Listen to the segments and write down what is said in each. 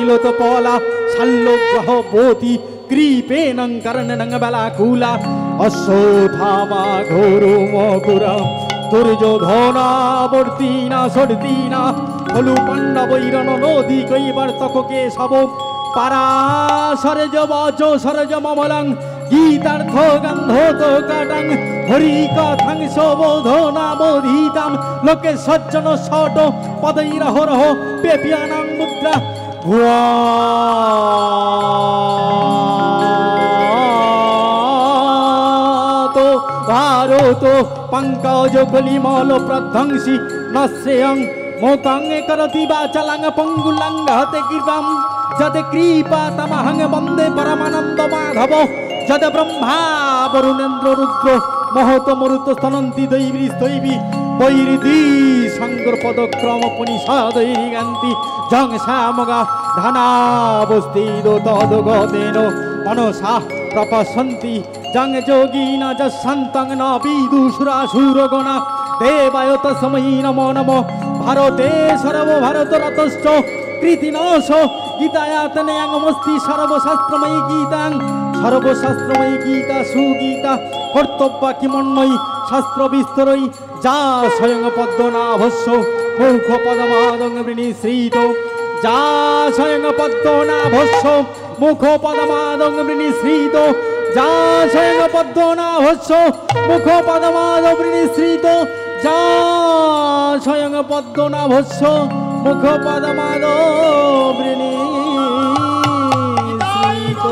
নীলত পলা শাল্যগ্রহ বতি কৃপেনং কর্ণনং বলাকুলা অশ্বথামা ঘোরো মকুরা দুর্যোধনাবর্তিনা সর্দিনা হলু পাণ্ডবৈরণ নদী কৈবর্তকে সব পারাশরজ বচ সরজ মমলং গীতার্থ গন্ধত কাটং হরি কথাং সবোধনা বোধিতাম লোকে সজ্জন ষট পদৈরহরহ পেপিয়ানাং মুদ্রা ভারত পঙ্কজ কলিমল প্রধ্বংসী নশ্রেয়ং মোকাঙ্গে করতি বাচলাং পঙ্গুলাং হতে কৃপাম যদে কৃপা তমহং বন্দে পরমানন্দ মাধব যদ ব্রহ্মা বরুণেন্দ্র রুদ্র মহত মরুত স্তনন্তি দৈবী স্তৈবী বৈরিদি সংগর পদক্রম পুনিষাদৈরি গান্তি জং শ্যামগা ধনাবস্থিত তদগতেন মনসা প্রপশন্তি জং যোগীনা যশন্তং ন বিদুষুরাসুরগণা দেবায় তস্मै নমো নমঃ ভারতে সর্বভারত রতশ্চ কৃতিনাশ গীতায়াতনেয়মস্তি সর্বশাস্ত্রময়ী গীতাং সর্বশাস্ত্রময়ী গীতা সুগীতা কর্তব্য কিমন্বয়ী শাস্ত্র বিস্তরই যা স্বয়ং পদ্মনাভস্য মুখ পদমাদং বৃণীশ্রিত যা স্বয়ং পদ্মনাভস্য মুখ পদমাদং বৃণীশ্রিত যা স্বয়ং পদ্মনাভস্য মুখ পদমাদং বৃণীশ্রিত যা স্বয়ং পদ্মনাভস্য মুখ পদমাদং বৃণীশ্রিত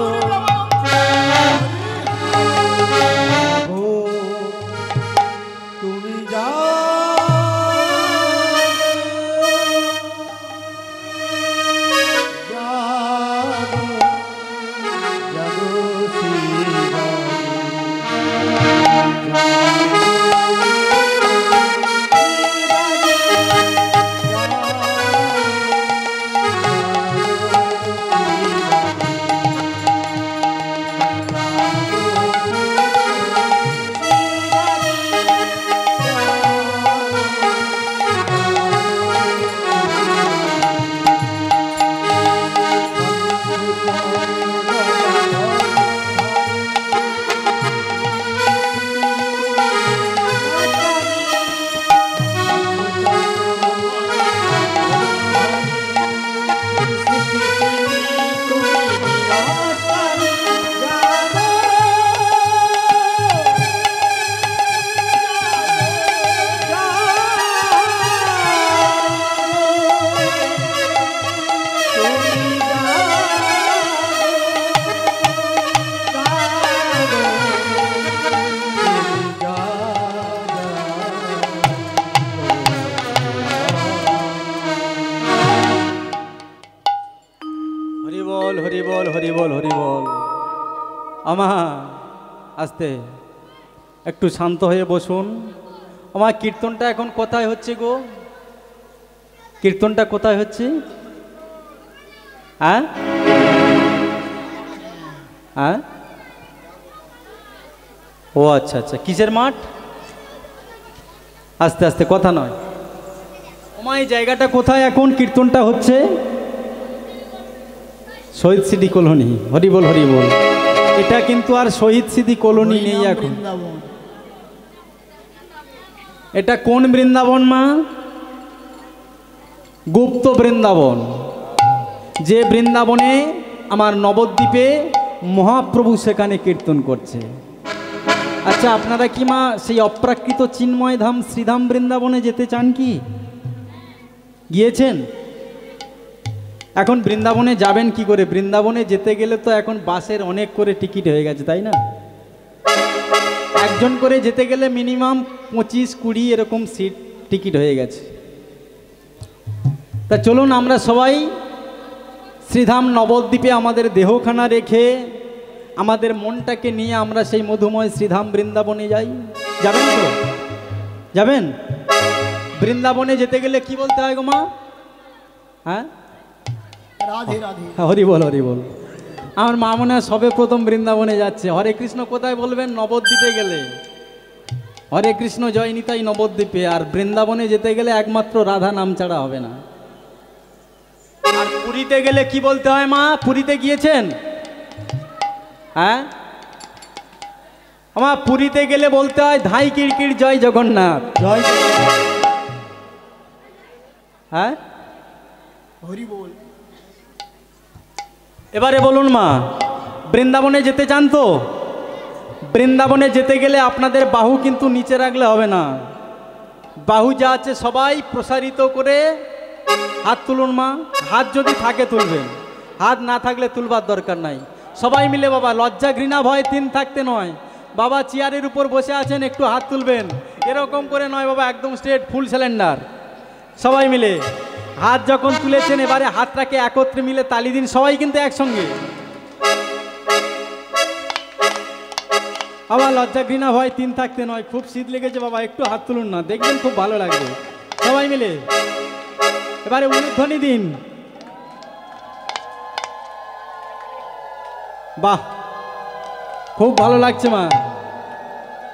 আমা আস্তে একটু শান্ত হয়ে বসুন। আমার কীর্তনটা এখন কোথায় হচ্ছে গো? কীর্তনটা কোথায় হচ্ছে? হ্যাঁ হ্যাঁ ও আচ্ছা আচ্ছা, কিসের মাঠ? আস্তে আস্তে, কথা নয়। আমার এই জায়গাটা কোথায় এখন কীর্তনটা হচ্ছে? শহীদ সিটি কলোনি। হরি বল হরি বল। এটা কিন্তু আর শহীদ সিটি কলোনি নেই এখন। এটা কোন বৃন্দাবন মা? গুপ্ত বৃন্দাবন। যে বৃন্দাবনে আমার নবদ্বীপে মহাপ্রভু সেখানে কীর্তন করছে। আচ্ছা, আপনারা কি মা সেই অপ্রাকৃত চিন্ময় ধাম শ্রীধাম বৃন্দাবনে যেতে চান কি? গিয়েছেন? এখন বৃন্দাবনে যাবেন কি করে? বৃন্দাবনে যেতে গেলে তো এখন বাসের অনেক করে টিকিট হয়ে গেছে, তাই না? একজন করে যেতে গেলে মিনিমাম 25-20 এরকম সিট টিকিট হয়ে গেছে। তা চলুন আমরা সবাই শ্রীধাম নবদ্বীপে আমাদের দেহখানা রেখে আমাদের মনটাকে নিয়ে আমরা সেই মধুময় শ্রীধাম বৃন্দাবনে যাই। যাবেন তো? যাবেন? বৃন্দাবনে যেতে গেলে কি বলতে হয় গো মা? হ্যাঁ, রাধে রাধে, হরি বল হরি বল। আমার মা মনে হয় সবে প্রথম বৃন্দাবনে যাচ্ছে। হরে কৃষ্ণ কোথায় বলবেন? নবদ্বীপে গেলে হরে কৃষ্ণ জয় নিতাই নবদ্বীপে। আর বৃন্দাবনে যেতে গেলে একমাত্র রাধা নাম ছাড়া হবে না। আর পুরীতে গেলে কি বলতে হয় মা? পুরীতে গিয়েছেন? হ্যাঁ আমার পুরীতে গেলে বলতে হয় ধাই কিরকির জয় জগন্নাথ। জয় হ্যাঁ হরি বল। এবারে বলুন মা, বৃন্দাবনে যেতে চান তো? বৃন্দাবনে যেতে গেলে আপনাদের বাহু কিন্তু নিচে রাখলে হবে না, বাহু যা আছে সবাই প্রসারিত করে হাত তুলুন মা। হাত যদি থাকে তুলবেন, হাত না থাকলে তুলবার দরকার নাই। সবাই মিলে বাবা, লজ্জা ঘৃণা ভয় তিন থাকতে নয় বাবা। চেয়ারের উপর বসে আছেন, একটু হাত তুলবেন, এরকম করে নয় বাবা, একদম স্ট্রেট ফুল সিলিন্ডার। সবাই মিলে হাত যখন তুলেছেন এবারে হাতটাকে একত্রে মিলে তালি দিন সবাই কিন্তু একসঙ্গে। আবার লজ্জা ঘৃণা ভয় তিন থাকতে নয়। খুব শীত লেগেছে বাবা, একটু হাত তুলুন না, দেখবেন খুব ভালো লাগবে। সবাই মিলে এবারে উলুধ্বনি দিন। বাহ, খুব ভালো লাগছে মা।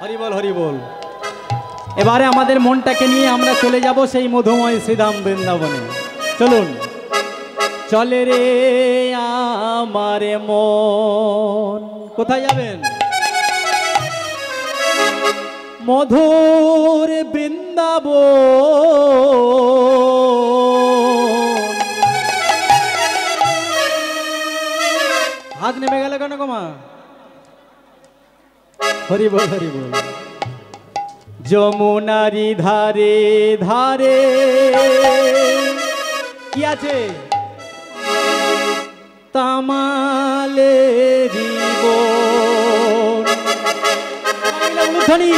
হরি বল হরি বল। এবারে আমাদের মনটাকে নিয়ে আমরা চলে যাব সেই মধুময় শ্রীধাম বৃন্দাবনে। চলুন। চলে রে আমার মন, কোথায় যাবেন? মধুর বৃন্দাবন। হাত নেমে গেল কেন গো মা? হরি বল হরি বল। যমুনারি ধারে ধারে কি আছে? তামালেরি বন। উলুধ্বনি।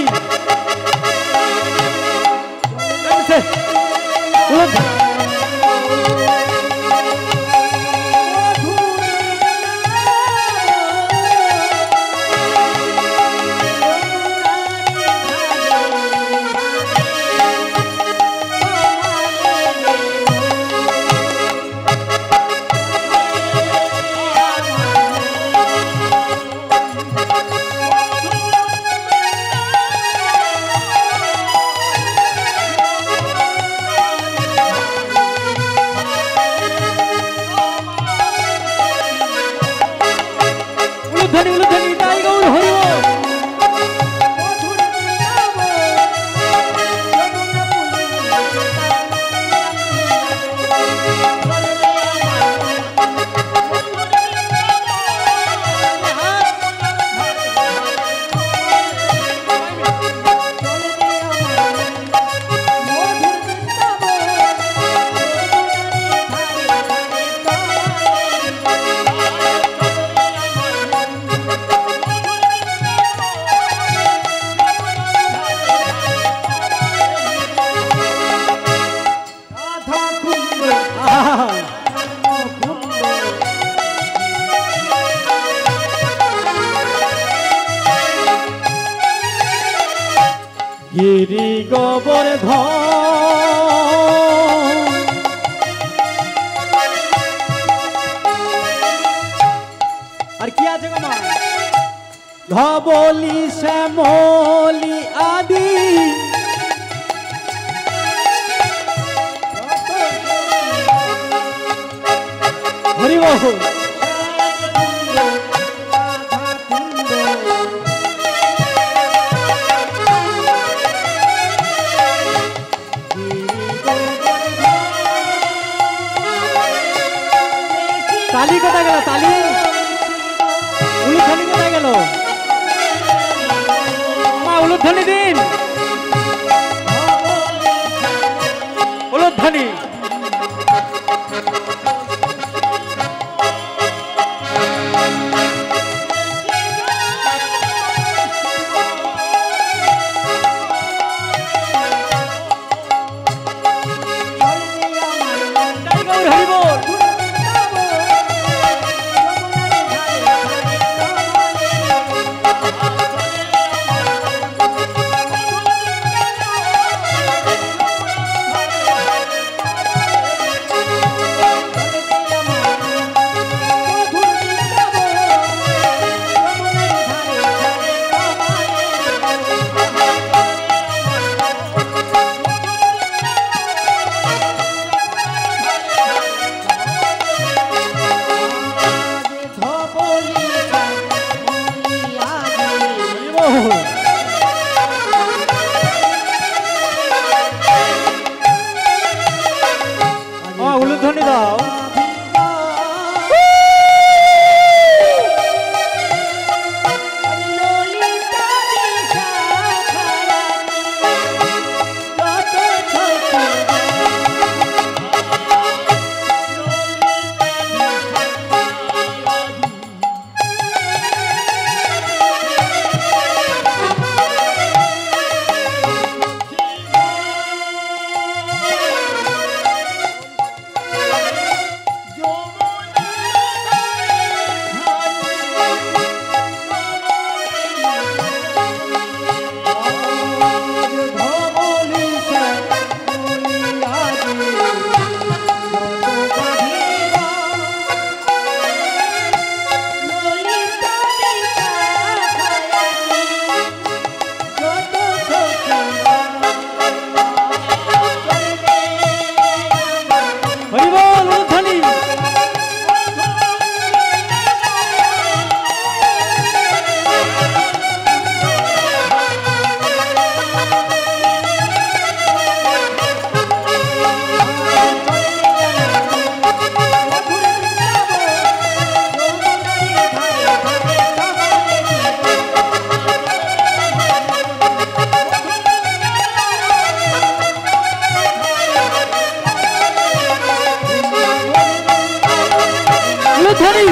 গিরি গোবর্ধন। আর কি আছে গো মা? ধবলি শ্যামলি আদি হরি বল। তালি কোথায় গেল? তালি উলুধ্বনি কোথায় গেল? মা উলুধ্বনি দিন, উলুধ্বনি। উলুধ্বনি।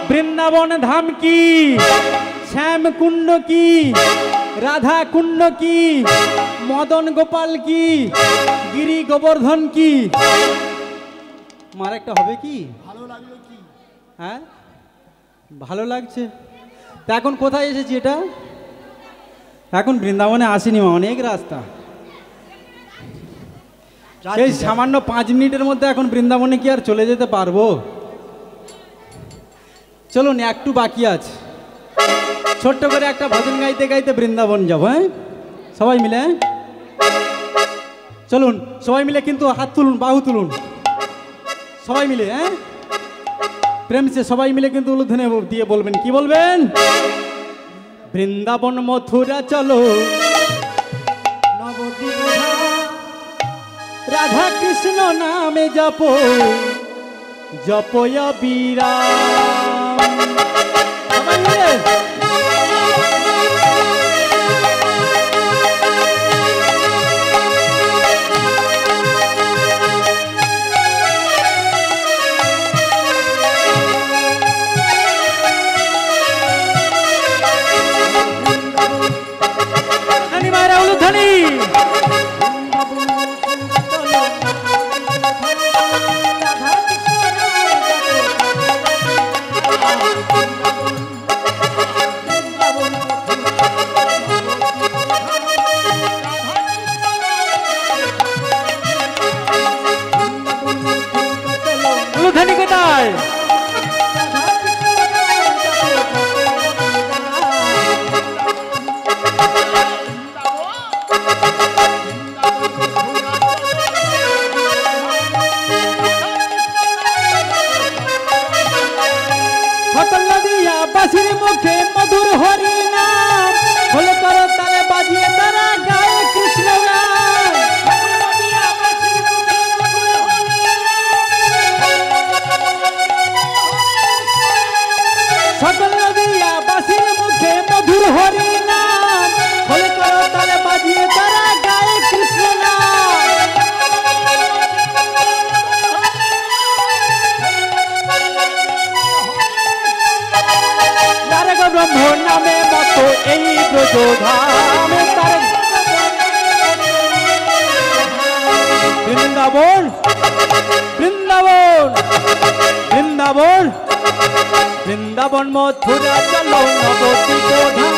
বৃন্দাবন ধাম কি, শ্যাম কুণ্ড কি, রাধা কুণ্ড কি, মদন গোপাল কি, গিরি গোবর্ধন কি, মার একটা হবে কি? ভালো লাগলো কি? হ্যাঁ ভালো লাগছে। তা এখন কোথায় এসেছি? এটা এখন বৃন্দাবনে আসিনি, অনেক রাস্তা। এই সামান্য 5 মিনিটের মধ্যে এখন বৃন্দাবনে কি আর চলে যেতে পারবো? চলুন একটু বাকি আছে, ছোট্ট করে একটা ভজন গাইতে গাইতে বৃন্দাবন যাবো। হ্যাঁ সবাই মিলে, চলুন সবাই মিলে, কিন্তু হাত তুলুন, বাহু তুলুন সবাই মিলে। হ্যাঁ প্রেম সে সবাই মিলে কিন্তু উলুধ্বনি দিয়ে বলবেন। কি বলবেন? বৃন্দাবন মথুরা চলো, রাধা কৃষ্ণ নামে জপো, জপয়া বিরাম। সবাই মিলে উলুধ্বনি। উলুধ্বনি কোথায়? বাঁশির মুখে মধুর হরি নাম, হলে করো তালে বাজিয়ে তারা গায়ে কৃষ্ণ গান। সকল নদিয়া বাঁশির মুখে মধুর হরি নাম, হলে করো তালে বাজিয়ে তারা গায়ে কৃষ্ণ নাম। ব্রহ্ম নামে মত এই ব্রজধামে, বৃন্দাবন বৃন্দাবন বৃন্দাবন বৃন্দাবন মথুরা চলো নবদ্বীপ ধাম,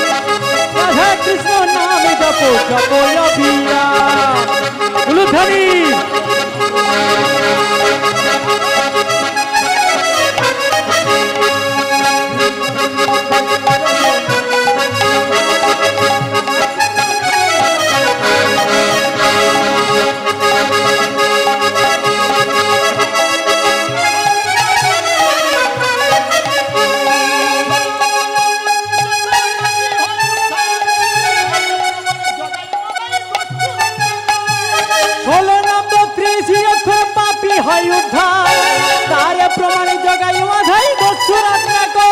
রাধা কৃষ্ণ নামে জপো জপয়া বিরাম। উলুধ্বনি। হয় উদ্ধার, তারে প্রমাণে জগাই বাধাই দস্যুরাত না কো।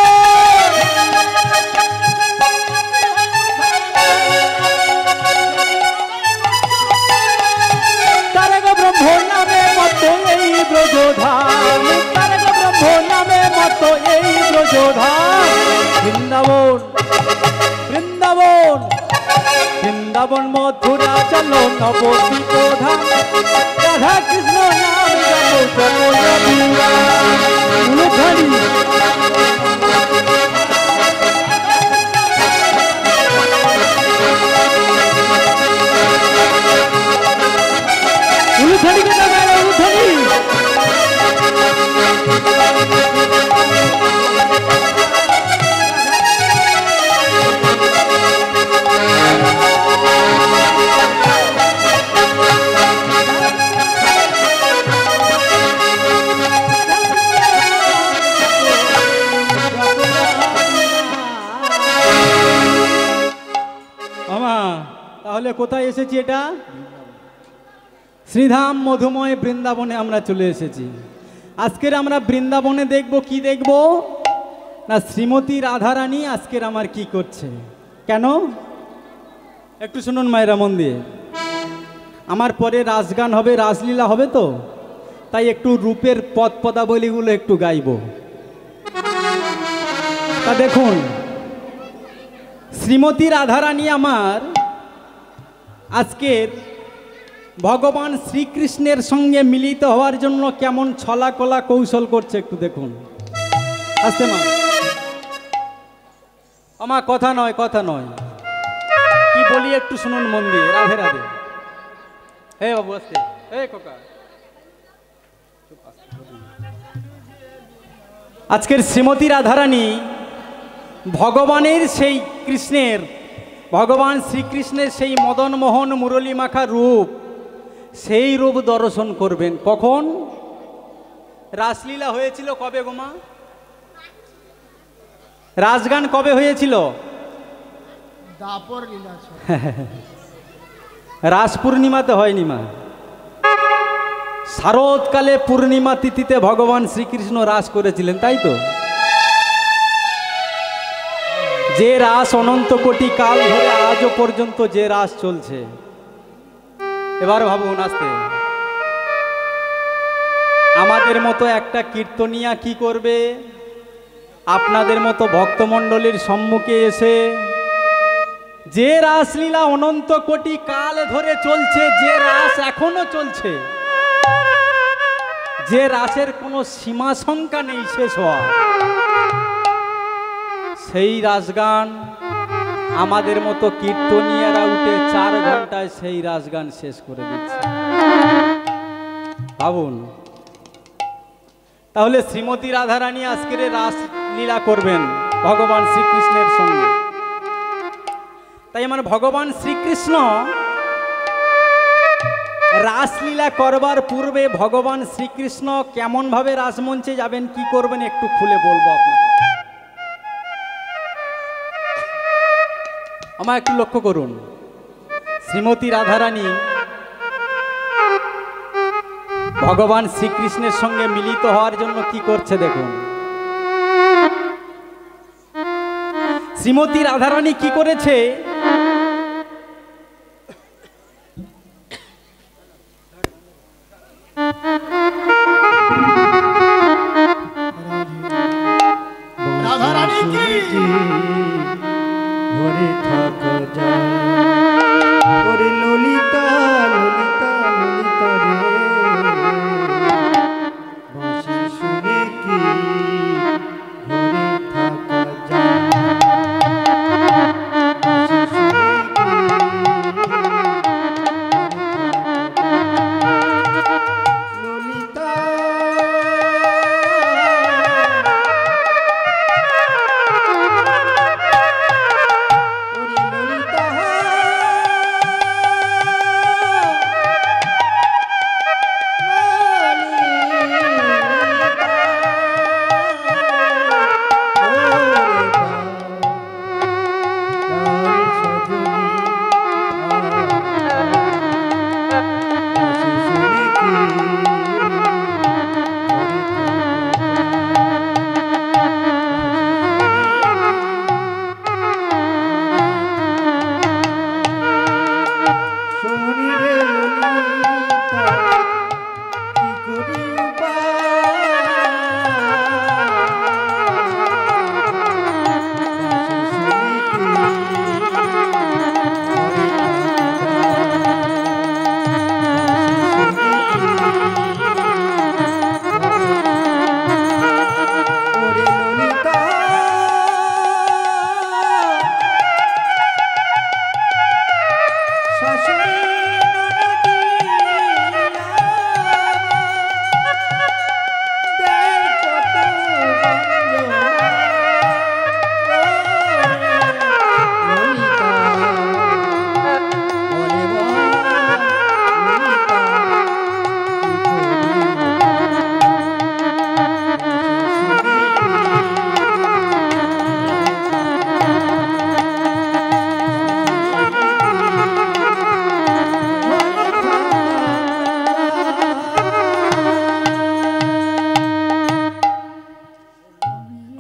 তারে গো ব্রহ্ম নামে মত এই ব্রজধাম, তারে গো ব্রহ্ম নামে মত এই ব্রজধাম। বৃন্দাবন বৃন্দাবন বৃন্দাবন মথুরা চলো নবদ্বীপ ধাম, রাধা কৃষ্ণ নাম জপো জপয়া বিরাম। উলুধ্বনি। উলুধ্বনি কে দাও, উলুধ্বনি। কোথায় এসেছি? এটা শ্রীধাম মধুময় বৃন্দাবনে আমরা চলে এসেছি। আজকের আমরা বৃন্দাবনে দেখব, কি দেখব না, শ্রীমতী রাধারানী আজকের আমার কি করছে। কেন? একটু শুনুন মায়েরা মন দিয়ে। আমার পরে রাসগান হবে, রাসলীলা হবে, তো তাই একটু রূপের পদ পদাবলীগুলো একটু গাইব। তা দেখুন, শ্রীমতী রাধারানী আমার আজকের ভগবান শ্রীকৃষ্ণের সঙ্গে মিলিত হওয়ার জন্য কেমন ছলা কলা কৌশল করছে একটু দেখুন। আসতে মা, আমার কথা নয়, কথা নয়, কি বলি একটু শুনুন মন দিয়ে। রাধে রাধে। হে বাবু, আসতে। হে খোকা। আজকের শ্রীমতী রাধারানী ভগবানের সেই কৃষ্ণের, ভগবান শ্রীকৃষ্ণের সেই মদন মোহন মুরলী মাখা রূপ, সেই রূপ দর্শন করবেন। কখন? রাসলীলা হয়েছিল কবে গো মা? রাসগান কবে হয়েছিল? দাপর লীলা। রাস পূর্ণিমাতে হয়নি মা, শারদকালে পূর্ণিমা তিথিতে ভগবান শ্রীকৃষ্ণ রাস করেছিলেন, তাই তো? যে রাস অনন্ত কোটি কাল ধরে আজও পর্যন্ত যে রাস চলছে। এবার ভাবুন, আসতে আমাদের মতো একটা কীর্তনিয়া কি করবে আপনাদের মতো ভক্তমণ্ডলীর সম্মুখে এসে, যে রাসলীলা অনন্ত কোটি কাল ধরে চলছে, যে রাস এখনো চলছে, যে রাসের কোনো সীমা সংখ্যা নেই শেষ হওয়া, সেই রাসগান আমাদের মতো কীর্তনিয়ারা উঠে 4 ঘন্টায় সেই রাসগান শেষ করে দিচ্ছে। ভাবুন, তাহলে শ্রীমতী রাধারানী আজকের রাসলীলা করবেন ভগবান শ্রীকৃষ্ণের সঙ্গে। তাই আমার ভগবান শ্রীকৃষ্ণ রাসলীলা করবার পূর্বে ভগবান শ্রীকৃষ্ণ কেমন ভাবে রাসমঞ্চে যাবেন, কি করবেন একটু খুলে বলবো আপনাদের। আমার একটু লক্ষ্য করুন, শ্রীমতী রাধারানী ভগবান শ্রীকৃষ্ণের সঙ্গে মিলিত হওয়ার জন্য কি করছে দেখুন। শ্রীমতী রাধারানী কি করেছে, রাধারানী কি ঘরে থাকা যায় ওরে ললিতা ললিতা ললিতা রে, বাঁশি শুনে কি ঘরে থাকা যায়, বাঁশি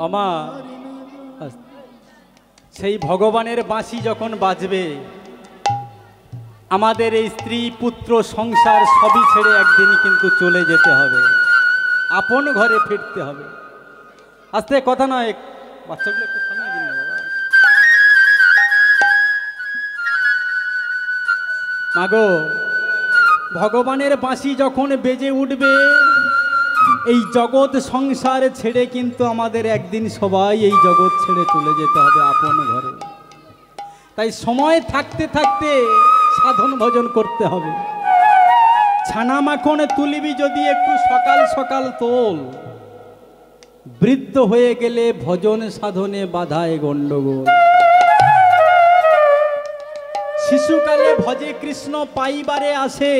আমা সেই ভগবানের বাঁশি যখন বাজবে, আমাদের এই স্ত্রী পুত্র সংসার সবই ছেড়ে একদিন কিন্তু চলে যেতে হবে, আপন ঘরে ফিরতে হবে। আস্তে কথা নয়, বাচ্চাগুলো একটু সামনে দিন না বাবা। মাগো, ভগবানের বাঁশি যখন বেজে উঠবে, এই জগৎ সংসার ছেড়ে কিন্তু আমাদের একদিন সবাই এই জগৎ ছেড়ে চলে যেতে হবে আপন ঘরে। তাই সময় থাকতে থাকতে সাধন ভজন করতে হবে। ছানা মাখন তুলিবি যদি একটু সকাল সকাল তোল, বৃদ্ধ হয়ে গেলে ভজন সাধনে বাধায় গণ্ডগোল। শিশুকালে ভজে কৃষ্ণ পাইবারে আসে,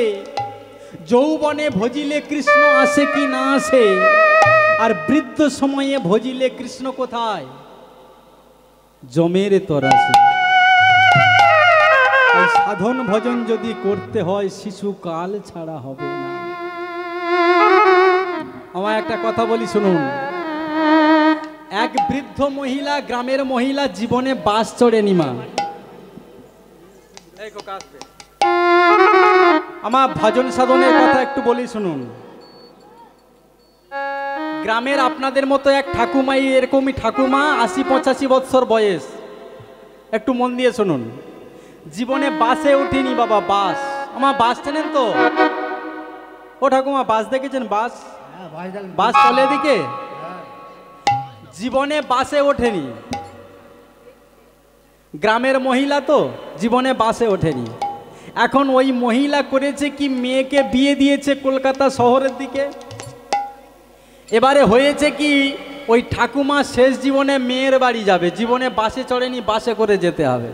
যৌবনে ভজিলে কৃষ্ণ আসে কি না আসে, আর বৃদ্ধ সময়ে ভজিলে কৃষ্ণ কোথায়? জমের তরাসে। তাই সাধন ভজন যদি করতে হয় শিশুকাল ছাড়া হবে না। আমার একটা কথা বলি শুনুন। এক বৃদ্ধ মহিলা, গ্রামের মহিলা, জীবনে বাস চড়েনি মা। আমার ভজন সাধনের কথা একটু বলি শুনুন। গ্রামের আপনাদের মতো এক ঠাকুমাই, এরকমই ঠাকুমা, ৮০-৮৫ বৎসর বয়স, একটু মন দিয়ে শুনুন। জীবনে বাসে উঠিনি বাবা, বাস। আমার বাস চেনেন তো? ও ঠাকুমা বাস দেখেছেন? বাস বাস চলে দিকে। জীবনে বাসে ওঠেনি, গ্রামের মহিলা তো, জীবনে বাসে ওঠেনি। এখন ওই মহিলা করেছে কি, মেয়েকে বিয়ে দিয়েছে কলকাতা শহরের দিকে। এবারে হয়েছে কি, ওই ঠাকুমা শেষ জীবনে মেয়ের বাড়ি যাবে, জীবনে বাসে চড়েনি, বাসে করে যেতে হবে।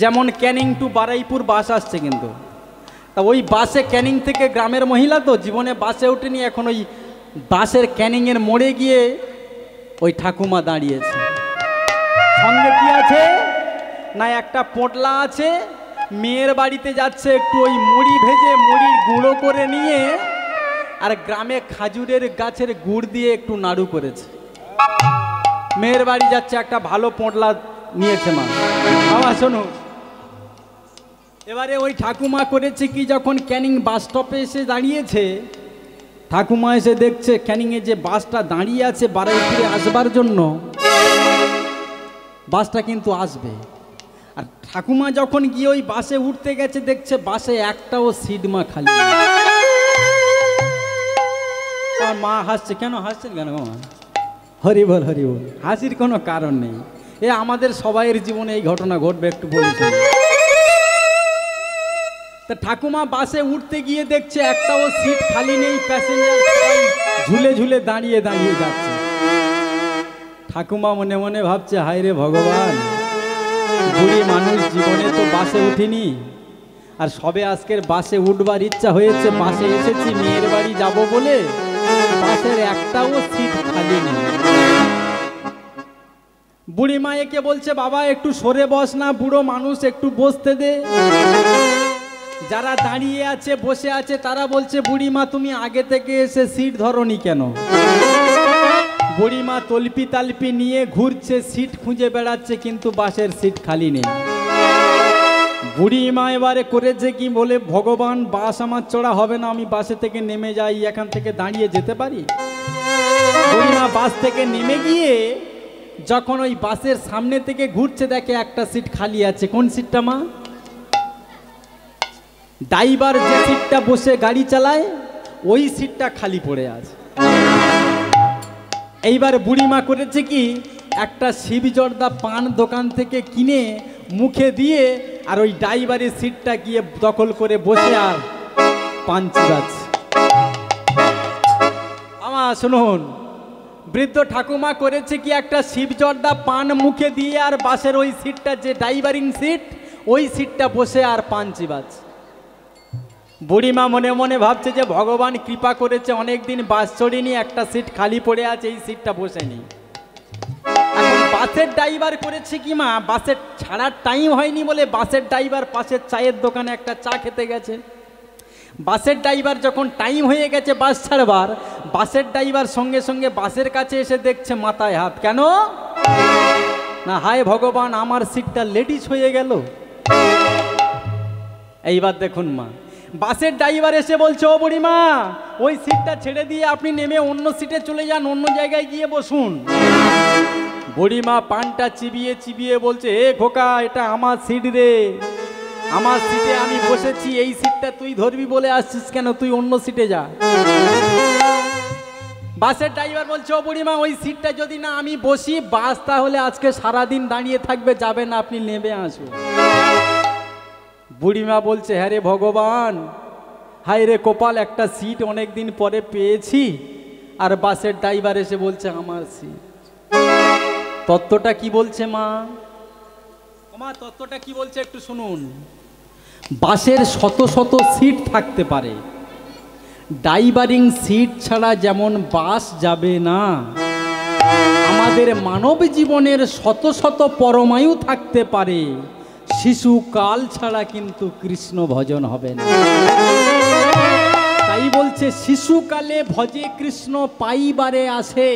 যেমন ক্যানিং টু বারুইপুর বাস আসছে কিন্তু, তা ওই বাসে ক্যানিং থেকে, গ্রামের মহিলা তো, জীবনে বাসে ওঠেনি। এখন ওই বাসের ক্যানিংয়ের মোড়ে গিয়ে ওই ঠাকুমা দাঁড়িয়েছে। সঙ্গে কি আছে না, একটা পোটলা আছে, মেয়ের বাড়িতে যাচ্ছে, একটু ওই মুড়ি ভেজে মুড়ির গুঁড়ো করে নিয়ে, আর গ্রামে খাজুরের গাছের গুড় দিয়ে একটু নাড়ু করেছে। মেয়ের বাড়ি যাচ্ছে, একটা ভালো পোটলা নিয়েছে মা। বাবা শোনো, এবারে ওই ঠাকুমা করেছে কি, যখন ক্যানিং বাস স্টপে এসে দাঁড়িয়েছে, ঠাকুমা এসে দেখছে ক্যানিংয়ে যে বাসটা দাঁড়িয়ে আছে বারুইপুরে আসবার জন্য, বাসটা কিন্তু আসবে। আর ঠাকুমা যখন গিয়ে ওই বাসে উঠতে গেছে, দেখছে বাসে একটাও সিট মা খালি। আর মা হাসছে। কেন হাসছেন কেন মা? হরি বল হরি বল, হাসির কোনো কারণ নেই। এ আমাদের সবাইয়ের জীবনে এই ঘটনা ঘটবে, একটু বলেছি। তা ঠাকুমা বাসে উঠতে গিয়ে দেখছে একটাও সিট খালি নেই, প্যাসেঞ্জার সবাই ঝুলে ঝুলে দাঁড়িয়ে দাঁড়িয়ে যাচ্ছে। ঠাকুমা মনে মনে ভাবছে, হায় রে ভগবান, বুড়ি মানুষ, জীবনে তো বাসে উঠিনি, আর সবে আজকের বাসে উঠবার ইচ্ছা হয়েছে, বাসে এসেছি মেয়ের বাড়ি যাব বলে, বাসের একটাও সিট খালি নেই। বুড়ি মা একে বলছে, বাবা একটু সরে বস না, বুড়ো মানুষ, একটু বসতে দে। যারা দাঁড়িয়ে আছে বসে আছে তারা বলছে, বুড়ি মা তুমি আগে থেকে এসে সিট ধরনি কেন? বুড়ি মা তলপি তালপি নিয়ে ঘুরছে, সিট খুঁজে বেড়াচ্ছে, কিন্তু বাসের সিট খালি নেই। বুড়ি মা এবারে করেছে কি, বলে ভগবান, বাস আমার চড়া হবে না, আমি বাসে থেকে নেমে যাই, এখান থেকে দাঁড়িয়ে যেতে পারি। বুড়ি মা বাস থেকে নেমে গিয়ে যখন ওই বাসের সামনে থেকে ঘুরছে, দেখে একটা সিট খালি আছে। কোন সিটটা মা? ড্রাইভার যে সিটটা বসে গাড়ি চালায়, ওই সিটটা খালি পড়ে আছে। এইবার বুড়িমা করেছে কি, একটা শিবজর্দা পান দোকান থেকে কিনে মুখে দিয়ে, আর ওই ড্রাইভারের সিটটা গিয়ে দখল করে বসে আর পান চিবাচ্ছে। আমার শুনুন, বৃদ্ধ ঠাকুমা করেছে কি, একটা শিবজর্দা পান মুখে দিয়ে আর বাসের ওই সিটটা, যে ড্রাইভারিং সিট, ওই সিটটা বসে আর পান চিবাচ্ছে। বুড়িমা মনে মনে ভাবছে যে ভগবান কৃপা করেছে, অনেকদিন বাস চড়িনি, একটা সিট খালি পড়ে আছে, এই সিটটা বসেনি। এখন বাসের ড্রাইভার করেছে কি মা, বাসের ছাড়ার টাইম হয়নি বলে বাসের ড্রাইভার পাশের চায়ের দোকানে একটা চা খেতে গেছে। বাসের ড্রাইভার যখন টাইম হয়ে গেছে বাস ছাড়বার, বাসের ড্রাইভার সঙ্গে সঙ্গে বাসের কাছে এসে দেখছে মাথায় হাত, কেন না, হায় ভগবান আমার সিটটা লেডিস হয়ে গেল। এইবার দেখুন মা, বাসের ড্রাইভার এসে বলছে, ও বুড়িমা ওই সিটটা ছেড়ে দিয়ে আপনি নেমে অন্য সিটে চলে যান, অন্য জায়গায় গিয়ে বসুন। বুড়িমা পানটা চিবিয়ে চিবিয়ে বলছে, এ খোকা এটা আমার সিট রে, আমার সিটে আমি বসেছি, এই সিটটা তুই ধরবি বলে আসছিস কেন, তুই অন্য সিটে যা। বাসের ড্রাইভার বলছে, ও বুড়িমা ওই সিটটা যদি না আমি বসি, বাস তাহলে আজকে সারাদিন দাঁড়িয়ে থাকবে, যাবে না, আপনি নেমে আসুন। বুড়িমা বলছে, হ্যাঁ রে ভগবান, হায় রে কপাল, একটা সিট অনেক দিন পরে পেয়েছি, আর বাসের ড্রাইভার এসে বলছে আমার সিট। তত্ত্বটা কি বলছে মা? মা তত্ত্বটা কি বলছে একটু শুনুন। বাসের শত শত সিট থাকতে পারে, ড্রাইভারিং সিট ছাড়া যেমন বাস যাবে না, আমাদের মানব জীবনের শত শত পরমায়ু থাকতে পারে, শিশুকাল ছাড়া কিন্তু কৃষ্ণ ভজন হবে না। তাই বলছে, শিশুকালে ভজে কৃষ্ণ পাইবারে আসে,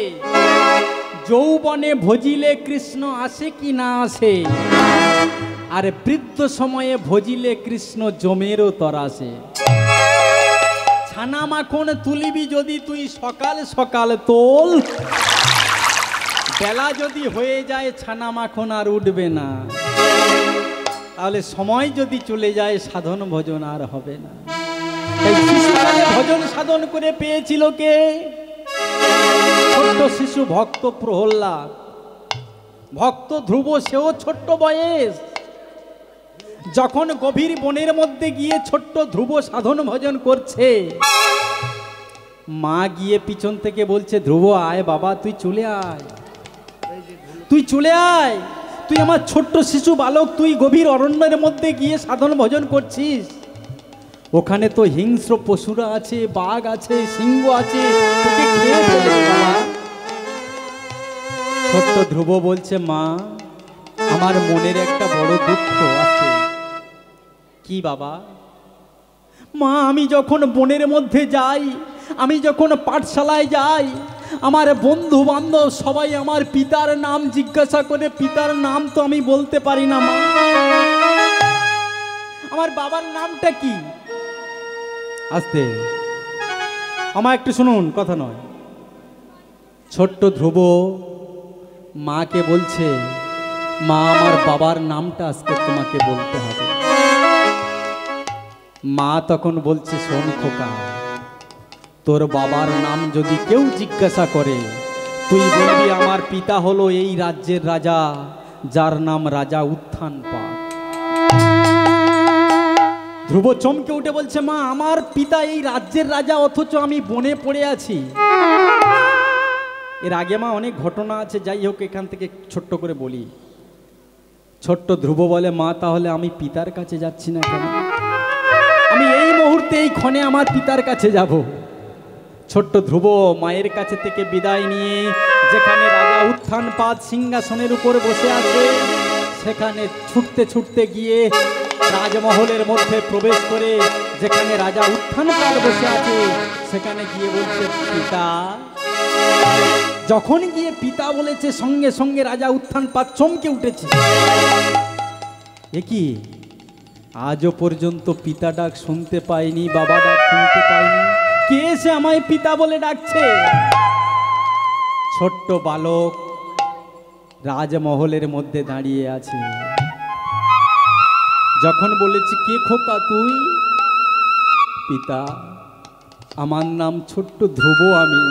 যৌবনে ভজিলে কৃষ্ণ আসে কি না আসে, আর বৃদ্ধ সময়ে ভজিলে কৃষ্ণ জমেরও তরাসে। ছানা মাখন তুলিবি যদি তুই সকাল সকাল তোল, বেলা যদি হয়ে যায় ছানা মাখন আর উঠবে না, তাহলে সময় যদি চলে যায় সাধন ভজন আর হবে না। তাই শিশুকালে ভজন সাধন করে পেয়েছিল কে? ছোট্ট শিশু ভক্ত প্রহ্লাদ, ভক্ত ধ্রুব, সেও ছোট্ট বয়স। যখন গভীর বনের মধ্যে গিয়ে ছোট্ট ধ্রুব সাধন ভজন করছে, মা গিয়ে পিছন থেকে বলছে, ধ্রুব আয় বাবা, তুই চলে আয়, তুই চলে আয়, তুই আমার ছোট্ট শিশু বালক, তুই গভীর অরণ্যের মধ্যে গিয়ে সাধন ভজন করছিস, ওখানে তো হিংস্র পশুরা আছে, বাঘ আছে, সিংহ আছে, তোকে খেয়ে ফেলবে বাবা। ছোট্ট ধ্রুব বলছে, মা আমার মনের একটা বড় দুঃখ আছে। কি বাবা? মা আমি যখন বনের মধ্যে যাই, আমি যখন পাঠশালায় যাই, আমার বন্ধু বান্ধব সবাই আমার পিতার নাম জিজ্ঞাসা করে, পিতার নাম তো আমি বলতে পারি না মা, আমার বাবার নামটা কি? আস্তে আমার একটু শুনুন, কথা নয়। ছোট্ট ধ্রুব মাকে বলছে, মা আমার বাবার নামটা আজকে তোমাকে বলতে হবে। মা তখন বলছে, শোন খোকা, তোর বাবার নাম যদি কেউ জিজ্ঞাসা করে, তুই বলবি আমার পিতা হলো এই রাজ্যের রাজা, যার নাম রাজা উত্থানপাদ। ধ্রুব চমকে উঠে বলছে, মা আমার পিতা এই রাজ্যের রাজা, অথচ আমি বনে পড়ে আছি। এর আগে মা অনেক ঘটনা আছে, যাই হোক এখান থেকে ছোট্ট করে বলি। ছোট্ট ধ্রুব বলে, মা তাহলে আমি পিতার কাছে যাচ্ছি না কেন? আমি এই মুহূর্তে এই ক্ষণে আমার পিতার কাছে যাব। ছোট্ট ধ্রুব মায়ের কাছে থেকে বিদায় নিয়ে যেখানে রাজা উত্থানপাদ সিংহাসনের উপর বসে আছে, সেখানে ছুটতে ছুটতে গিয়ে রাজমহলের মধ্যে প্রবেশ করে যেখানে রাজা উত্থানপাদ বসে আছে, সেখানে গিয়ে বলছে, পিতা। যখন গিয়ে পিতা বলেছে, সঙ্গে সঙ্গে রাজা উত্থানপাদ চমকে উঠেছে। এ কি, আজও পর্যন্ত পিতা ডাক শুনতে পাইনি, বাবা ডাক শুনতে পাইনি, কে এসে আমায় পিতা বলে ডাকছে? ছোট্ট বালক রাজমহলের মধ্যে দাঁড়িয়ে আছে। যখন বলেছি, কে খোকা তুই? পিতা আমার নাম ছোট্ট ধ্রুব, আমি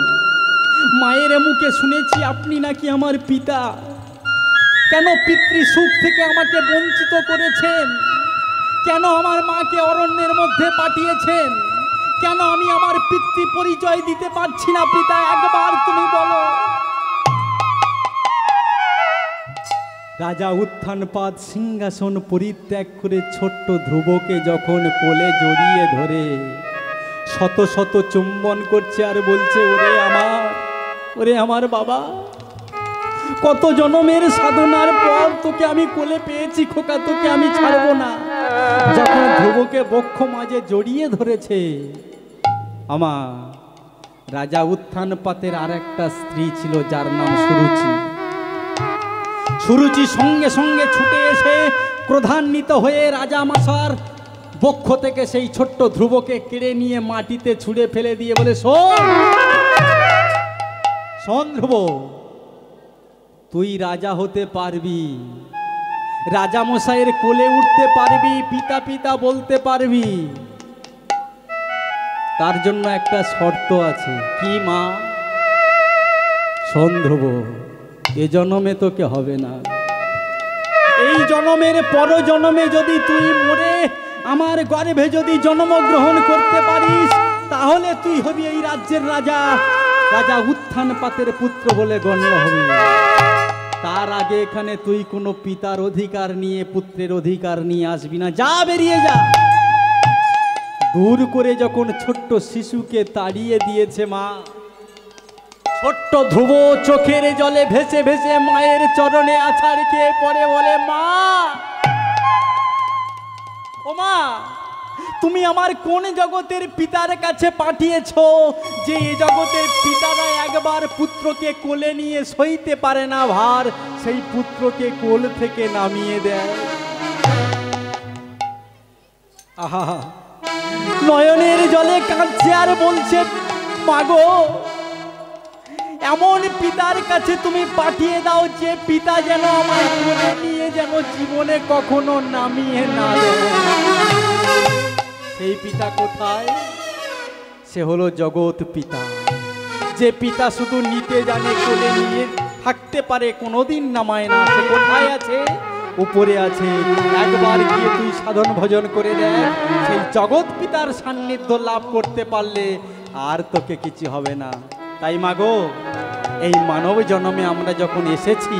মায়ের মুখে শুনেছি আপনি নাকি আমার পিতা। কেন পিতৃ সুখ থেকে আমাকে বঞ্চিত করেছেন? কেন আমার মাকে অরণ্যের মধ্যে পাঠিয়েছেন? কেন আমি আমার পিতৃ পরিচয় দিতে পারছি না পিতা, একবার তুমি বলো। রাজা উত্থানপাদ সিংহাসন পরিত্যাগ করে ছোট্ট ধ্রুবকে যখন কোলে জড়িয়ে ধরে শত শত চুম্বন করছে আর বলছে, ওরে আমার বাবা, কত জনমের সাধনার পর তোকে আমি কোলে পেয়েছি খোকা, তোকে আমি ছাড়বো না, যখন ধ্রুবকে বক্ষ মাঝে জড়িয়ে ধরেছে, আমার রাজা উত্থানপাতের আর একটা স্ত্রী ছিল যার নাম সুরুচি। সুরুচি সঙ্গে সঙ্গে ছুটে এসে ক্রোধান্বিত হয়ে রাজা মশার বক্ষ থেকে সেই ছোট্ট ধ্রুবকে কেড়ে নিয়ে মাটিতে ছুঁড়ে ফেলে দিয়ে বলে, শোন শোন ধ্রুব, তুই রাজা হতে পারবি, রাজা মশাইয়ের কোলে উঠতে পারবি, পিতা পিতা বলতে পারবি, তার জন্য একটা শর্ত আছে। কি মা? শোন ধ্রুব, এ জন্মে তোকে হবে না, এই জন্মের পর জন্মে যদি তুই মরে আমার গর্ভে যদি জন্মগ্রহণ করতে পারিস, তাহলে তুই হবি এই রাজ্যের রাজা, রাজা উত্থানপাতের পুত্র বলে গণ্য হবি। তার আগে এখানে তুই কোনো পিতার অধিকার নিয়ে, পুত্রের অধিকার নিয়ে আসবি না, যা বেরিয়ে যা। দূর করে যখন ছোট্ট শিশুকে তাড়িয়ে দিয়েছে মা, ছোট্ট ধ্রুব চোখের জলে ভেসে ভেসে মায়ের চরণে আছাড় খেয়ে পড়ে বলে, মা ও মা, তুমি আমার কোন জগতের পিতার কাছে পাঠিয়েছো যে এই জগতের পিতারা একবার পুত্রকে কোলে নিয়ে সইতে পারে না ভার, সেই পুত্রকে কোল থেকে নামিয়ে দেয়। আহা, নয়নের জলে কাঁদছে আর বলছে, মাগো এমন পিতার কাছে তুমি পাঠিয়ে দাও যে পিতা যেন আমার কোলে নিয়ে যেন জীবনে কখনো নামিয়ে না দেয়। সেই পিতা কোথায়? সে হলো জগৎ পিতা, যে পিতা শুধু নিতে জানে, কোলে নিয়ে থাকতে পারে, কোনোদিন নামায় না। সে কোথায় আছে? উপরে আছে। একবার গিয়ে তুই সাধন ভজন করে দেখ, সেই জগৎ পিতার সান্নিধ্য লাভ করতে পারলে আর তোকে কিছু হবে না। তাই মাগো, এই মানব জন্মে আমরা যখন এসেছি,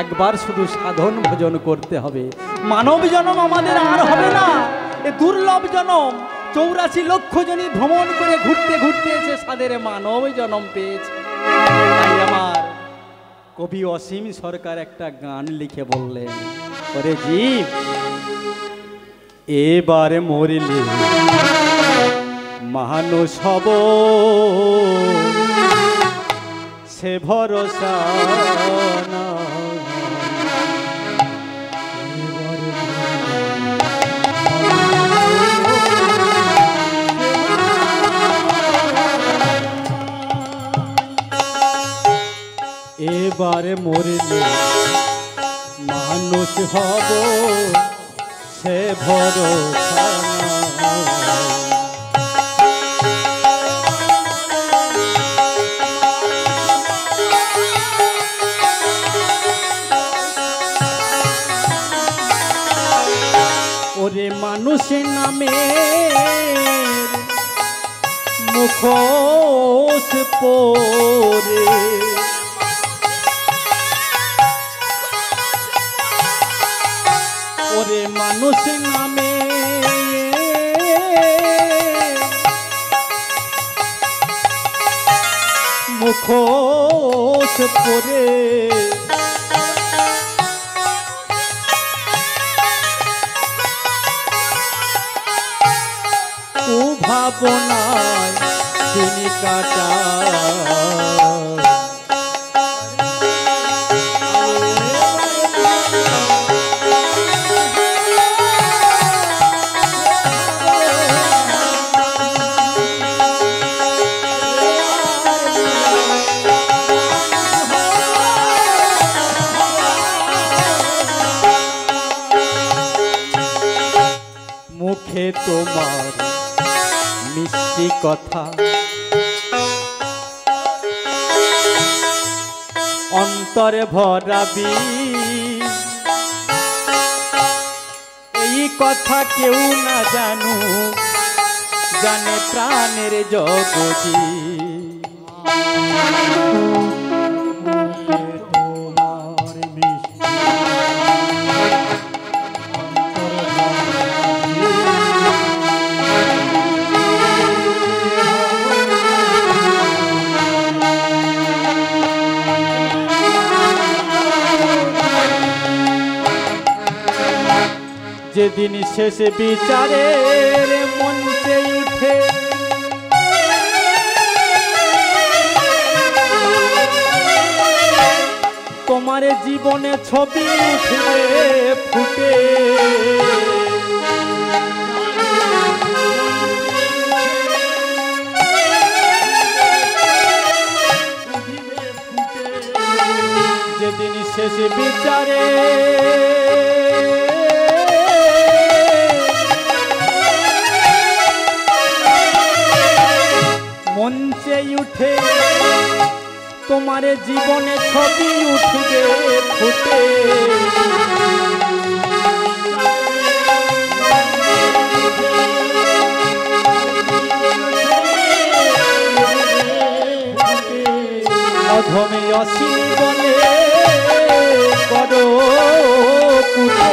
একবার শুধু সাধন ভজন করতে হবে। মানব জন্ম আমাদের আর হবে না, এ দুর্লভ জন্ম। 84 লক্ষ জনই ভ্রমণ করে ঘুরতে ঘুরতে এসে সাদের মানব জন্ম পেয়েছে। তাই আমার কবি অসীম সরকার একটা গান লিখে বললেন, ওরে জীব এবারে মরিলে মানুষ হব, সে ভরসা না। এবারে মরিলে মানুষ হব, সে ভরসা না। ওরে মানুষ নামে মুখোশ পরে, ওরে মানুষ নামে মুখোশ পরে, ভাবনায় দিন কাটা। মুখে তোমার মিষ্টি কথা, অন্তরে ভরাবি, এই কথা কেউ না জানু, জানে প্রাণের জগতি। যেদিন শেষ বিচারের মঞ্চে উঠে তোমার জীবনে ছবি উঠবে ফুটে, যেদিন শেষ বিচারে মঞ্চে উঠে তোমার জীবনে ছবি উঠবে ফুটে, অধমে অসীম বলে করো পুটে,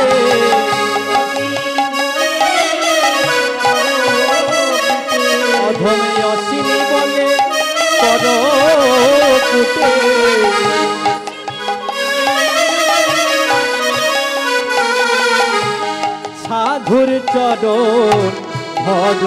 অধমে অসীম বলে করো পুটে, সাধুর চরণ ধর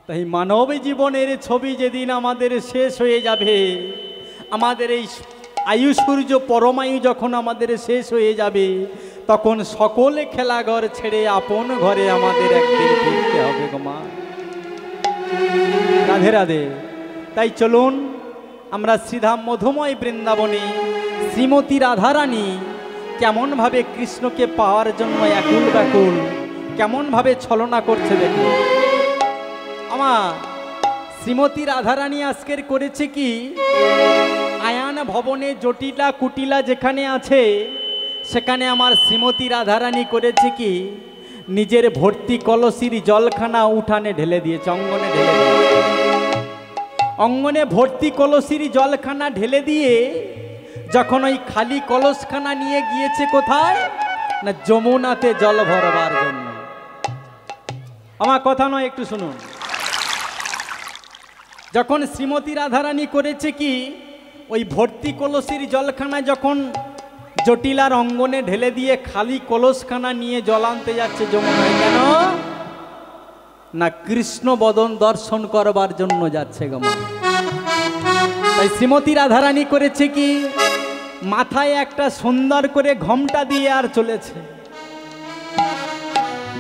তাই মানব জীবনের ছবি যেদিন আমাদের শেষ হয়ে যাবে, আমাদের এই আয়ু সূর্য পরমায়ু যখন আমাদের শেষ হয়ে যাবে, তখন সকলে খেলাঘর ছেড়ে আপন ঘরে আমাদের একদিন ফিরতে হবে গো মা। রাধে রাধে। তাই চলুন আমরা শ্রীধাম মধুময় বৃন্দাবনে শ্রীমতী রাধারানী কেমনভাবে কৃষ্ণকে পাওয়ার জন্য একুল ব্যাকুল, কেমনভাবে ছলনা করছে দেখুন। আমার শ্রীমতী রাধারানী আজকের করেছে কি, আয়ান ভবনে জটিলা কুটিলা যেখানে আছে সেখানে আমার শ্রীমতী রাধারানী করেছে কি, নিজের ভর্তি কলসির জলখানা উঠানে ঢেলে দিয়েছে, অঙ্গনে ঢেলে দিয়েছে। অঙ্গনে ভর্তি কলসির জলখানা ঢেলে দিয়ে যখন ওই খালি কলসখানা নিয়ে গিয়েছে কোথায় না, যমুনাতে জল ভরবার জন্য। আমার কথা নয়, একটু শুনুন। যখন শ্রীমতী রাধারানী করেছে কি, ওই ভর্তি কলসির জলখানা যখন জটিলার অঙ্গনে ঢেলে দিয়ে খালি কলসখানা নিয়ে জল আনতে যাচ্ছে যমুনায়, কেন না কৃষ্ণ বদন দর্শন করবার জন্য যাচ্ছে গো মা। তাই শ্রীমতী রাধারানী করেছে কি, মাথায় একটা সুন্দর করে ঘোমটা দিয়ে আর চলেছে,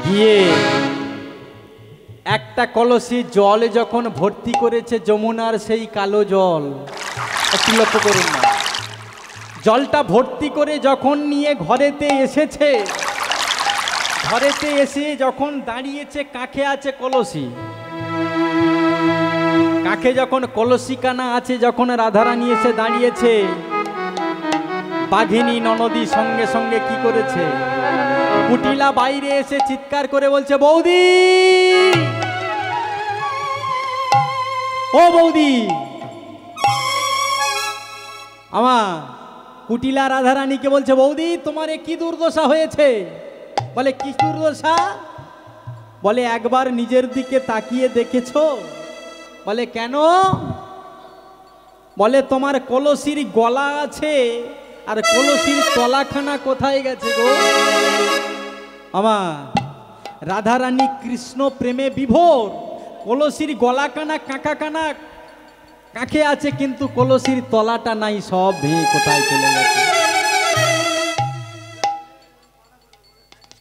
গিয়ে একটা কলসি জল যখন ভর্তি করেছে যমুনার সেই কালো জল, একটু লক্ষ্য করুন না, জলটা ভর্তি করে যখন নিয়ে ঘরেতে এসেছে, ঘরেতে এসে যখন দাঁড়িয়েছে, কাঁখে আছে কলসি, কাঁখে যখন কলসি কানা আছে, যখন রাধারানী এসে দাঁড়িয়েছে, বাঘিনী ননদী সঙ্গে সঙ্গে কি করেছে, কুটিলা বাইরে এসে চিৎকার করে বলছে, বৌদি ও বৌদি। আমার কুটিলা রাধারানীকে বলছে, বৌদি তোমার কি দুর্দশা হয়েছে? বলে কি দুর্দশা? বলে একবার নিজের দিকে তাকিয়ে দেখেছো? বলে কেন? বলে তোমার কলসির গলা আছে আর কলসির তলাখানা কোথায় গেছে গো? আমার রাধারানী কৃষ্ণ প্রেমে বিভোর, কলসির গলাকানা কাঁকাকানা কাঁখে আছে, কিন্তু কলসির তলাটা নাই, সব ভেঙে কোথায় চলে গেছে।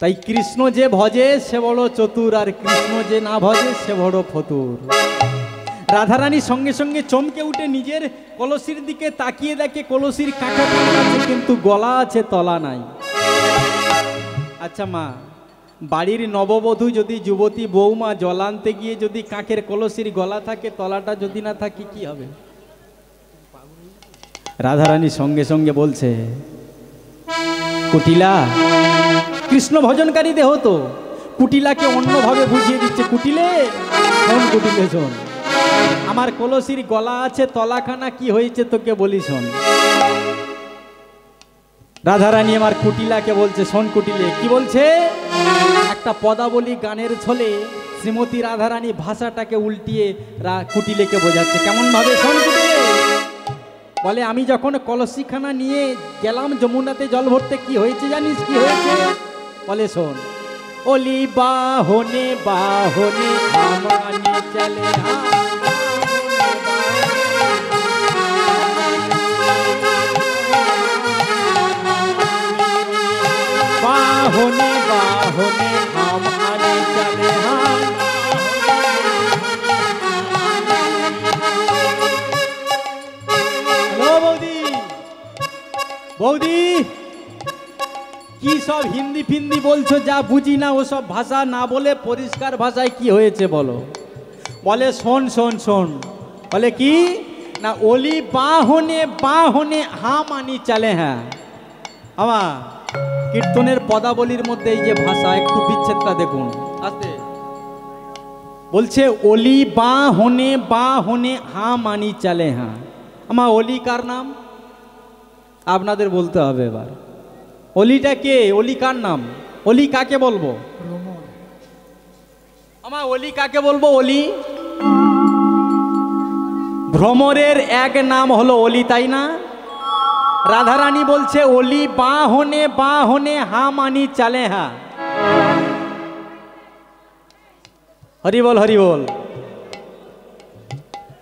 তাই কৃষ্ণ যে ভজে সে বড় চতুর, আর কৃষ্ণ যে না ভজে সে বড় ফতুর। রাধারানী সঙ্গে সঙ্গে চমকে উঠে নিজের কলসির দিকে তাকিয়ে দেখে কলসির কাঁটা আছে কিন্তু গলা আছে, তলা নাই। আচ্ছা মা, বাড়ির নববধূ যদি যুবতী বৌমা জল আনতে গিয়ে যদি কাঁখের কলসির গলা থাকে, তলাটা যদি না থাকে কি হবে? রাধারানী সঙ্গে সঙ্গে বলছে, কুটিলা, কৃষ্ণ ভজনকারী দেহ তো, কুটিলাকে অন্যভাবে বুঝিয়ে দিচ্ছে। কুটিলে শোন, কুটিলে শোন, আমার কলসির গলা আছে, তলাখানা কি হয়েছে তোকে বলি শোন। রাধারানী আমার কুটিলাকে বলছে, শোন কুটিলে, কি বলছে? একটা পদাবলী গানের ছলে শ্রীমতী রাধারানী ভাষাটাকে উল্টিয়ে কুটিলেকে বোঝাচ্ছে। কেমন ভাবে? শোন কুটিলে বলে, আমি যখন কলসিখানা নিয়ে গেলাম যমুনাতে জল ভরতে, কি হয়েছে জানিস? কি হয়েছে? বলে শোন, ওলি বাহনে বাহনে আমানি চলে, বাহনে বাহনে আমানি চলে। বৌদি, বৌদি, কি সব হিন্দি ফিন্দি বলছো? যা বুঝি না ওসব ভাষা না বলে পরিষ্কার ভাষায় কি হয়েছে বলো। বলে শোন শোন শোন, বলে কি না, ওলি বাহনে বাহনে হাম আনি চলে। হ্যাঁ আমার কীর্তনের পদাবলীর মধ্যে এই যে ভাষা, একটু বিচ্ছেদটা দেখুন আস্তে। বলছে ওলি বাহনে হাম আনি চলে। হ্যাঁ আমার ওলি কার নাম? আপনাদের বলতে হবে এবার। অলিটা কে? অলি কার নাম? অলি কাকে বলবো? আমার অলি কাকে বলবো? অলি ভ্রমরের এক নাম হলো অলি, তাই না? রাধারানী বলছে অলি বাহনে হামানি চালে। হ্যাঁ হরি বল, হরি বল।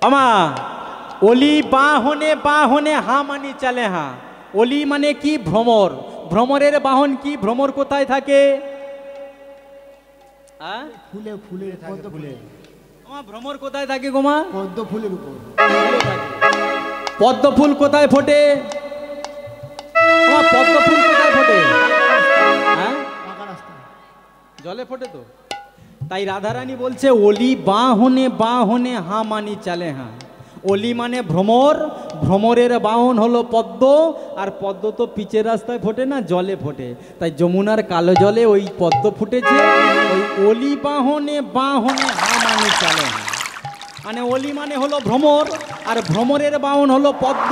আমা অলি বাহনে হামানি চালে। হ্যাঁ অলি মানে কি? ভ্রমর। ভ্রমরের বাহন কি? ভ্রমর কোথায় থাকে? ফুলে ফুলে পদ্ম ফুলে। আমার ভ্রমর কোথায় থাকে গোমা? পদ্ম ফুলের উপর। পদ্ম ফুল কোথায় ফোটে? আমার পদ্ম ফুল কোথায় ফোটে? হ্যাঁ জলে ফোটে তো। তাই রাধারানী বলছে অলি বাহনে হামানি চালে। হ্যাঁ অলি মানে ভ্রমর, ভ্রমরের বাহন হলো পদ্ম, আর পদ্ম তো পিচের রাস্তায় ফোটে না, জলে ফোটে। তাই যমুনার কালো জলে ওই পদ্ম ফুটেছে। ওই অলি বাহনে হামানি চালে। মানে অলি মানে হলো ভ্রমর, আর ভ্রমরের বাহন হলো পদ্ম,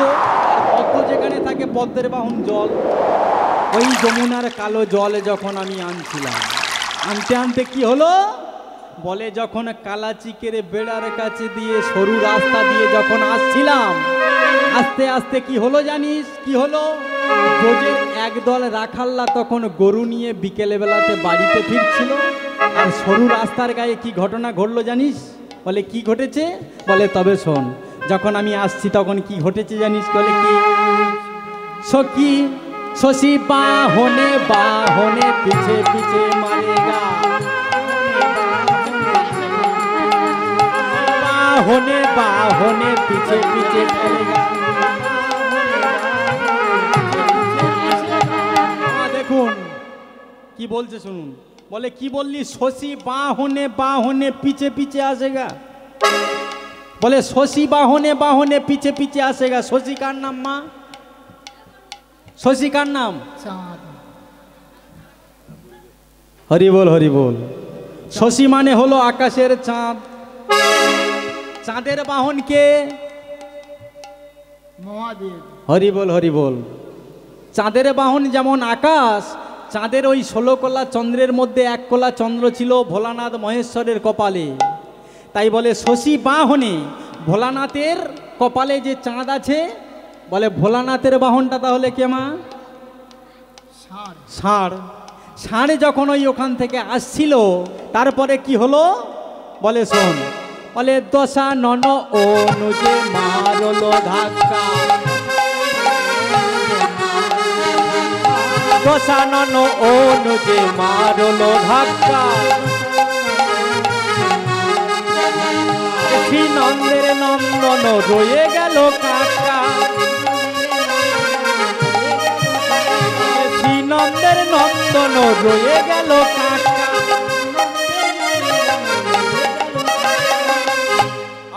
আর পদ্ম যেখানে থাকে পদ্মের বাহন জল। ওই যমুনার কালো জল যখন আমি আনছিলাম, আনতে আনতে কি হলো? বলে যখন কালাচিকের বেড়ার কাছে দিয়ে সরু রাস্তা দিয়ে যখন আসছিলাম, আস্তে আস্তে কি হলো জানিস? কি হলো? ব্রজের একদল রাখাল্লা তখন গরু নিয়ে বিকেলে বেলাতে বাড়িতে ফিরছিল। আর সরু রাস্তার গায়ে কি ঘটনা ঘটলো জানিস? বলে কি ঘটেছে? বলে তবে শোন, যখন আমি আসছি তখন কি ঘটেছে জানিস? বলে কি? সখী শশী বাহনে পিছে পিছে মারেগা, বাহনে পিছে পিছে মারেগা। দেখুন কি বলছে শুনুন। বলে কি বললি? শশী বাহনে পিছে পিছে আসেগা। বলে শশী বাহনে পিছে পিছে আসেগা। শশী কার নাম মা? শশী কার নাম? হরি বল, হরি বল। শশী মানে হলো আকাশের চাঁদ। চাঁদের বাহন কে? মহাদেব। হরি বল, হরি বল। চাঁদের বাহন যেমন আকাশ, চাঁদের ওই 16 কলা চন্দ্রের মধ্যে 1 কলা চন্দ্র ছিল ভোলানাথ মহেশ্বরের কপালে। তাই বলে শশী বাহনে, ভোলানাথের কপালে যে চাঁদ আছে, বলে ভোলানাথের বাহনটা তাহলে কে মা? ষাঁড়। ষাঁড় যখন ওই ওখান থেকে আসছিল, তারপরে কি হলো? বলে শোন, বলে দশানন অনুজে মারলো ধাক্কা, দশানন অনুজে মারলো ধাক্কা, শ্রী নন্দের নন্দন রয়ে গেল কাকা, শ্রীনন্দের নন্দন রয়ে গেল কাকা।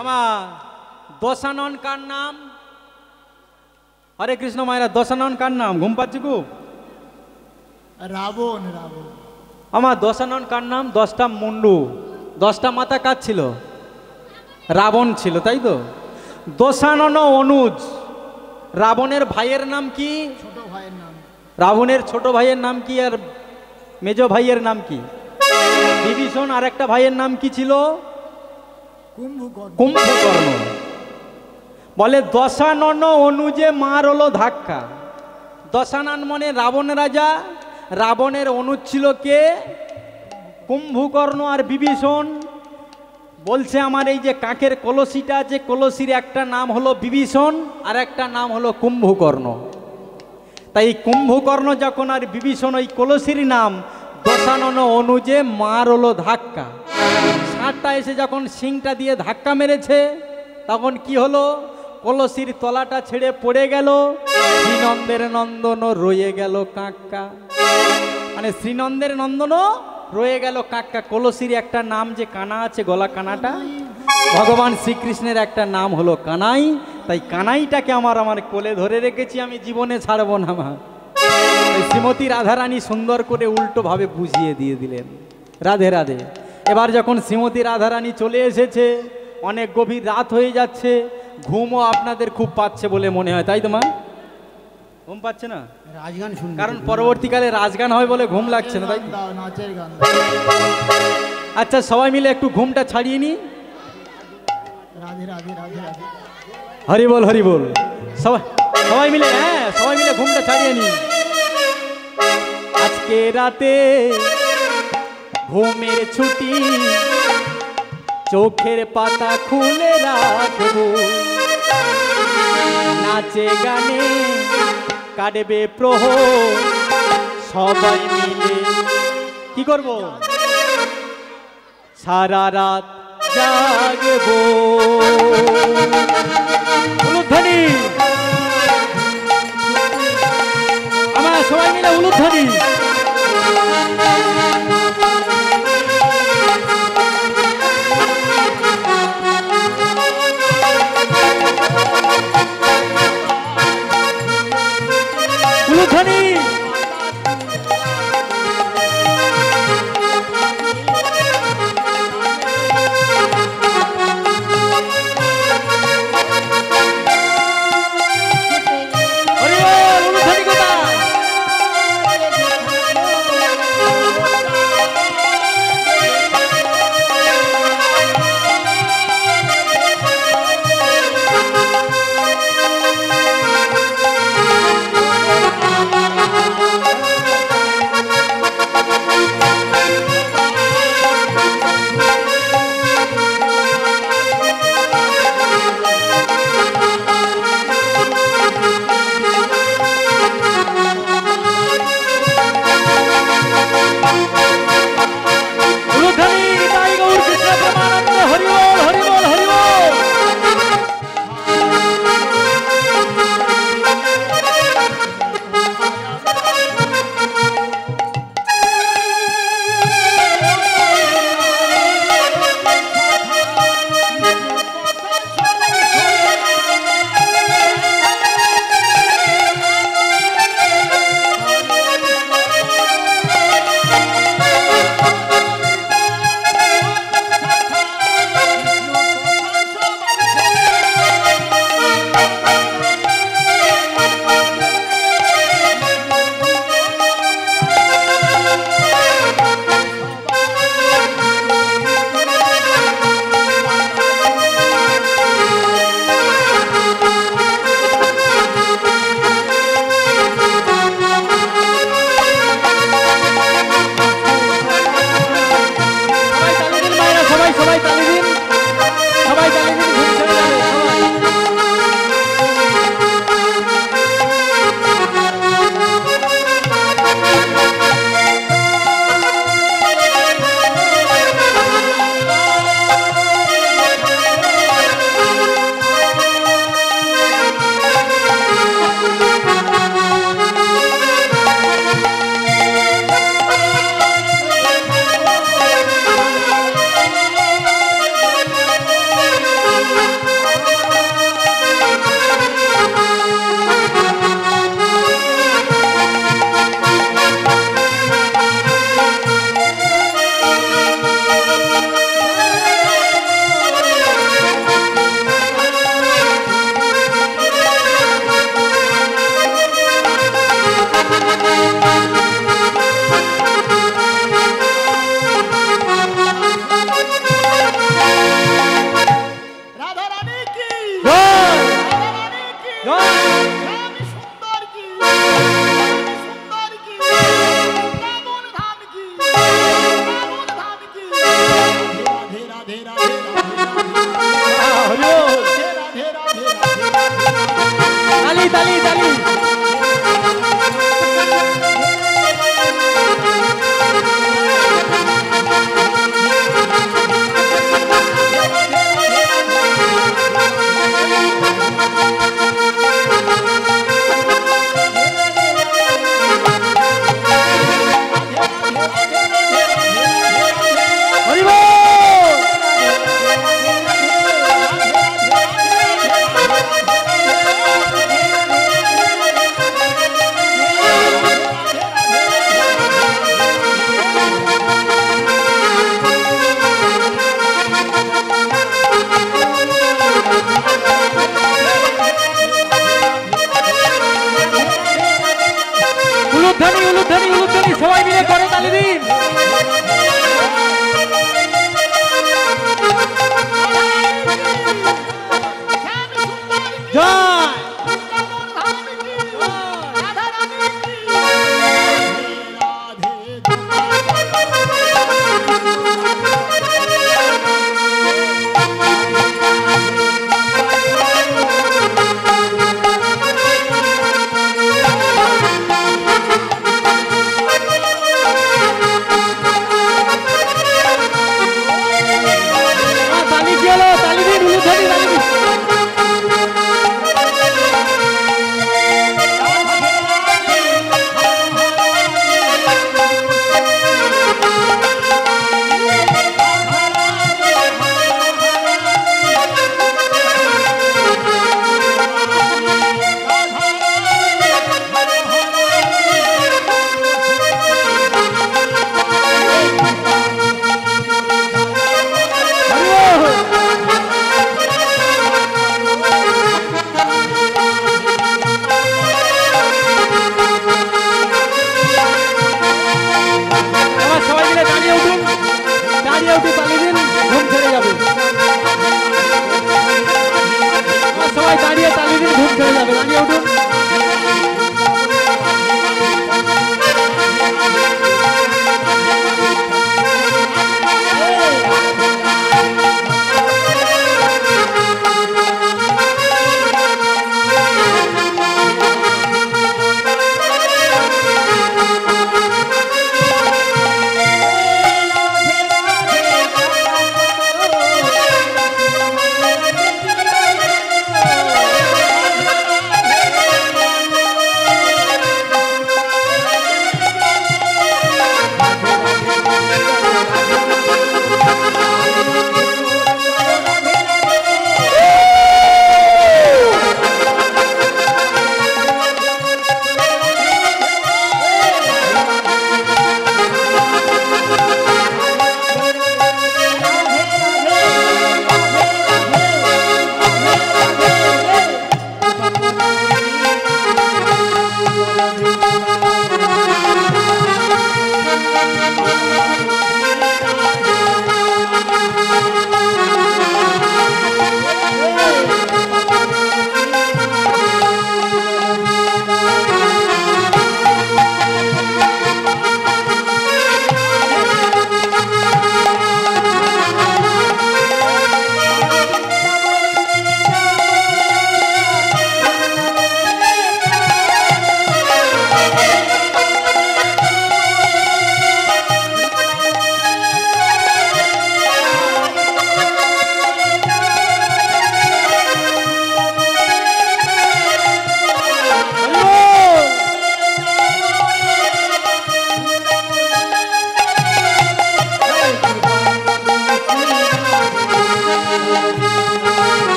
আমার দশানন কার নাম? হরে কৃষ্ণ মায়েরা, দশানন কার নাম? ঘুম পাচ্ছি খুব। রাবণ। রাবণ আমার দশানন কার নাম? 10টা মুন্ডু, 10টা মাথা কার ছিল? রাবণ ছিল, তাই তো। দশানন অনুজ, রাবণের ভাইয়ের নাম কি? ছোট ভাইয়ের নাম। রাবণের ছোট ভাইয়ের নাম কি আর মেজ ভাইয়ের নাম কি? বিভীষণ। আর একটা ভাইয়ের নাম কি ছিল? কুম্ভকর্ণ। কুম্ভকর্ণ। বলে দশানন অনুজে মার হলো ধাক্কা। দশানন মানে রাবণ রাজা, রাবণের অনুজ ছিল কে? কুম্ভকর্ণ। আর বিভীষণ বলছে আমার এই যে কাকের কলসিটা আছে, কলসির একটা নাম হলো বিভীষণ আর একটা নাম হলো কুম্ভকর্ণ। তাই কুম্ভকর্ণ যখন আর বিভীষণ ওই কলসির নাম, দশানন অনুজে মার হলো ধাক্কা। ষাঁড়টা এসে যখন শিংটা দিয়ে ধাক্কা মেরেছে তখন কি হলো? কলসির তলাটা ছেড়ে পড়ে গেল, শ্রীনন্দের নন্দন রয়ে গেল কাকা। মানে শ্রীনন্দের নন্দনও রয়ে গেল কাকা। কলসির একটা নাম যে কানা আছে, গলা কানাটা, ভগবান শ্রীকৃষ্ণের একটা নাম হলো কানাই। তাই কানাইটাকে আমার কোলে ধরে রেখেছি, আমি জীবনে ছাড়বো না। আমার শ্রীমতী রাধারানী সুন্দর করে উল্টোভাবে বুঝিয়ে দিয়ে দিলেন। রাধে রাধে। এবার যখন শ্রীমতী রাধারানী চলে এসেছে, অনেক গভীর রাত হয়ে যাচ্ছে, ঘুমও আপনাদের খুব পাচ্ছে বলে মনে হয়, তাই তো মা? ঘুম পাচ্ছে না? রাজগান শুনবে, কারণ পরবর্তীকালে রাজগান হয় বলে ঘুম লাগছে না, তাই তো? দাও, নাচের গান। আচ্ছা সবাই মিলে একটু ঘুমটা ছাড়িয়ে নি। রাধে রাধে রাধে রাধে। হরি বল হরি বল। সবাই সবাই মিলে, হ্যাঁ সবাই মিলে ঘুমটা ছাড়িয়ে নি। আজকে রাতে ঘুমের ছুটি, চোখের পাতা খুলে রাখবো, নাচে গানে কাটবে প্রহর, সবাই মিলে কি করব? সারা রাত জাগবো। উলুধ্বনি, আমরা সবাই মিলে উলুধ্বনি। উলুধ্বনি। তালি তালি তালি সবাই মিলে করে তালি দিন। জয়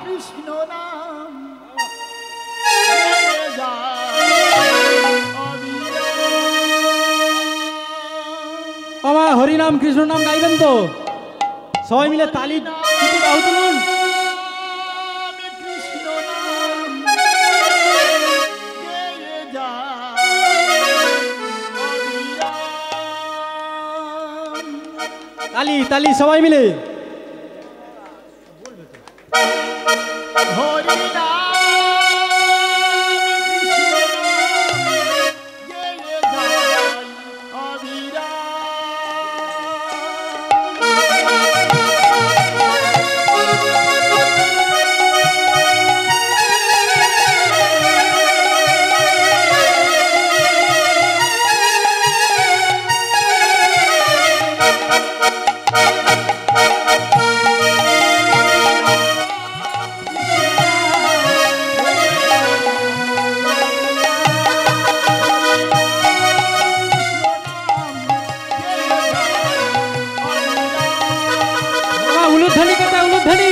কৃষ্ণ নাম আমার হরিনাম কৃষ্ণ নাম গাইবেন তো সবাই মিলে তালি বাহু তুলুন। কৃষ্ণ নাম তালি তালি সবাই মিলে। হরি নাম কৃষ্ণ নাম গেয়ে যায় উলুধ্বনি কথা উলুধ্বনি।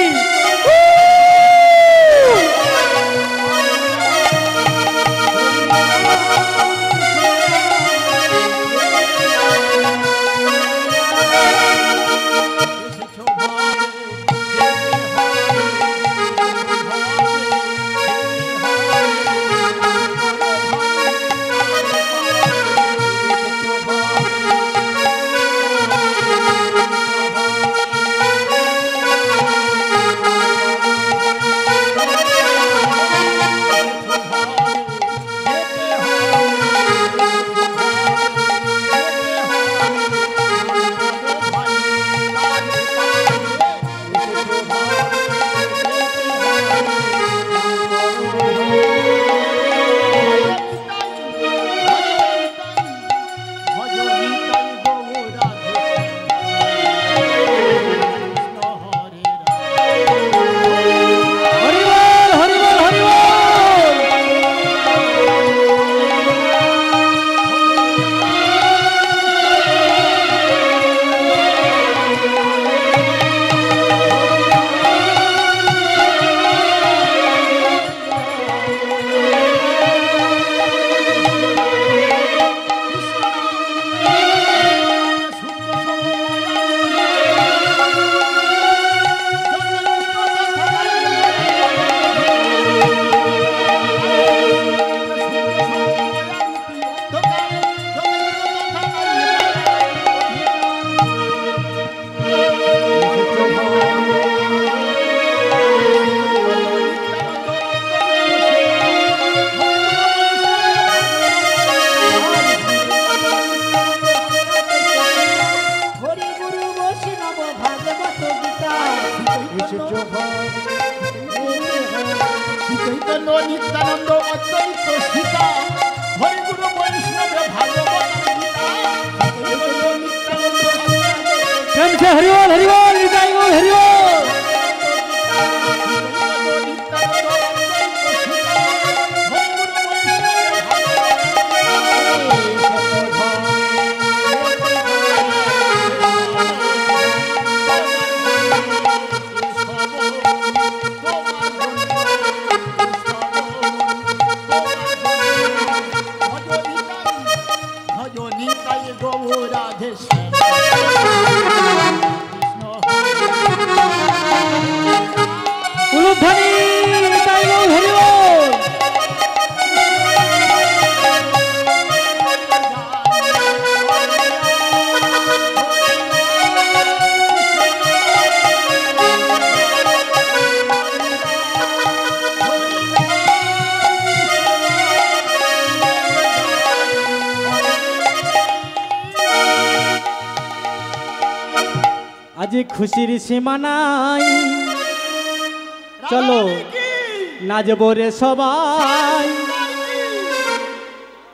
নিত্যানন্দ অদ্বৈত সীতা হরি গুরু বৈষ্ণব ভাগবত গীতা হরি বল হরি বল হৃদয় বল হরি বল। উলুধ্বনি হৃদয় বল হরি বল। আজ খুশির সীমা নাই, চলো নাচবো রে সবাই।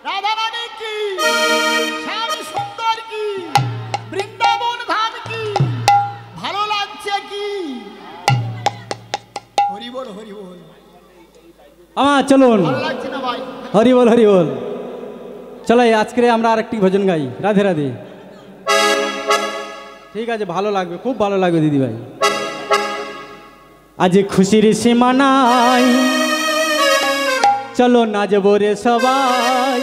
রাধারানী কি শ্যাম সুন্দর কি বৃন্দাবন ধাম কি ভালো লাগছে কি। হরি বল হরি বল। আমার চলুন ভালো লাগছে না ভাই? হরি বল হরি বল। চলো আজকে আমরা আরেকটি ভজন গাই, রাধে রাধে। ঠিক আছে, ভালো লাগবে, খুব ভালো লাগবে দিদি ভাই। আজ খুশির সীমা নাই, চলো নাচবো রে সবাই।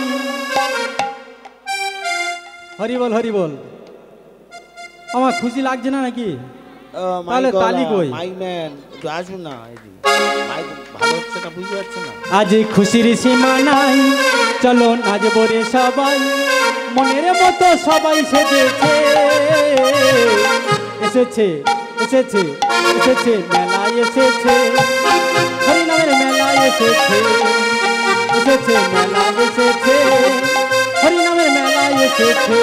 হরি বল হরি বল। আমার খুশি লাগছে না নাকি? তাহলে তালি কই? মাইকম্যান একটু আসুন না, মাইক ভালো হচ্ছে না, বুঝতে পারছেন না? আজ খুশির সীমা নাই, চলো নাচবো রে সবাই। মনের মতো সবাই সেজেছে, এসেছে এসেছে এসেছে মেলায় এসেছে হরিনামের মেলায় এসেছে এসেছে মেলায় এসেছে হরিনামের মেলায় এসেছে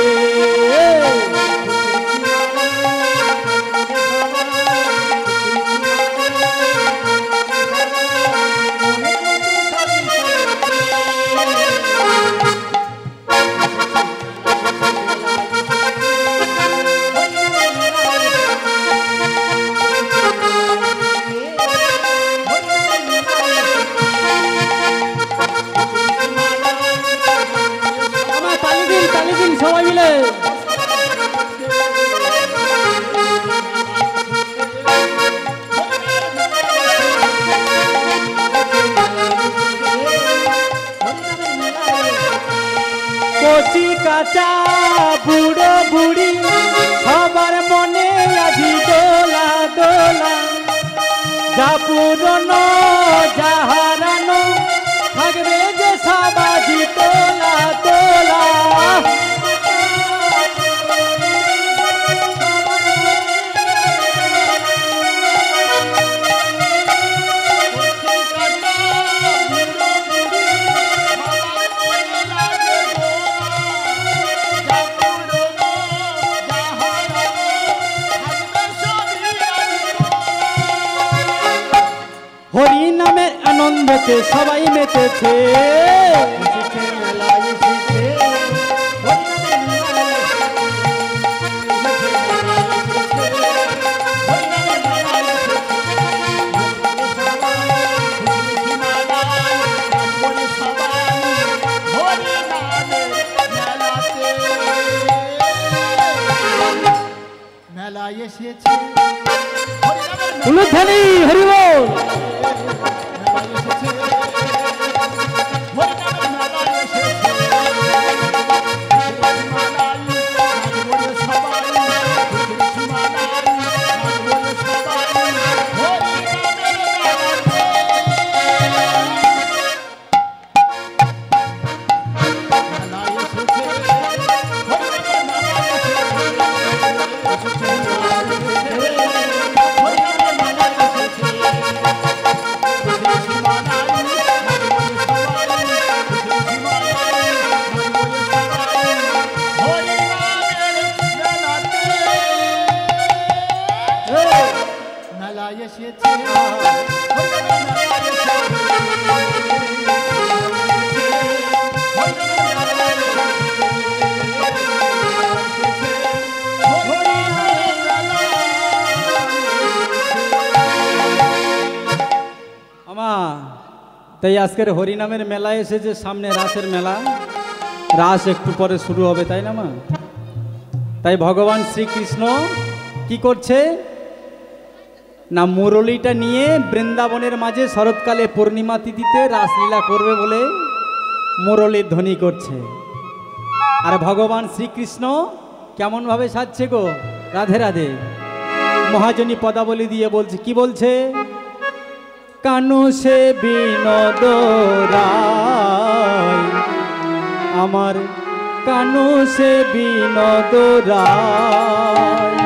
সবাই মিলে কচি কাঁচা বুড়ো বুড়ি সবার মনে আজি দোলা দোলা যা পুরনো যা হারানো থাকবে যে সবাজি তোলা তোলা হরি নামের আনন্দতে সবাই মেতেছে মেলায় এসেছে উলুধ্বনি হরি বল তাই আজকের হরিনামের মেলা এসেছে সামনে রাসের মেলা রাস একটু পরে শুরু হবে তাই না মা তাই ভগবান শ্রীকৃষ্ণ কি করছে না মুরলীটা নিয়ে বৃন্দাবনের মাঝে শরৎকালে পূর্ণিমা তিথিতে রাসলীলা করবে বলে মুরলীর ধ্বনি করছে আর ভগবান শ্রীকৃষ্ণ কেমন ভাবে সাজছে গো রাধে রাধে মহাজনী পদাবলী দিয়ে বলছে কি বলছে কানু সে বিনোদ রায় আমার কানু সে বিনোদ রায়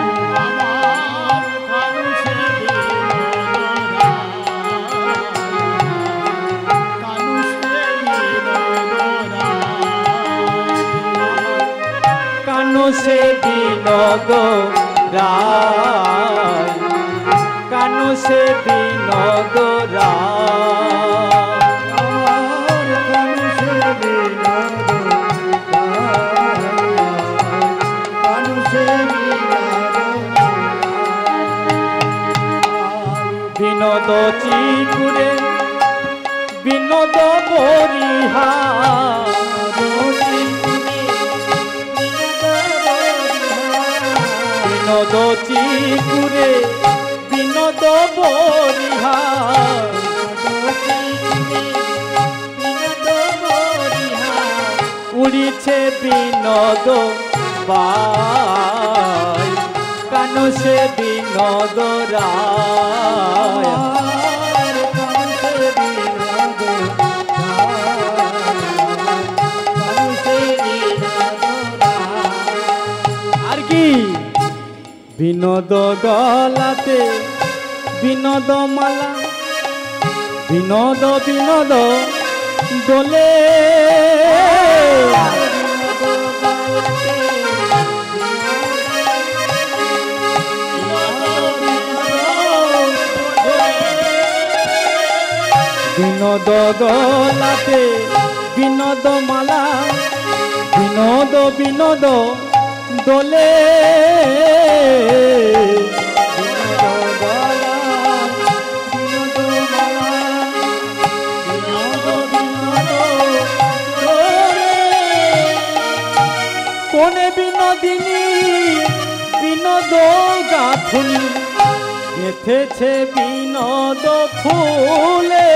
কানু সে বিনোদ রায় কানু সে বিনোদ বিনোদ চিকুরে বিনোদ বরিহার বিনোদ চিকুরে বিনোদ বরিহার উড়িছে বিনোদ বাই কানু সে বিনোদ রায় বিনোদ গলাতে বিনোদ মালা, বিনোদ বিনোদ দোলে, বিনোদ গলাতে বিনোদ মালা, বিনোদ বিনোদ দোলে, বিনোদ গলা বিনোদ মালা, বিনোদ বিনোদ দোলে। কোনে বিনোদিনী বিনোদ গাঁথুনি গেঁথেছে বিনোদ ফুলে,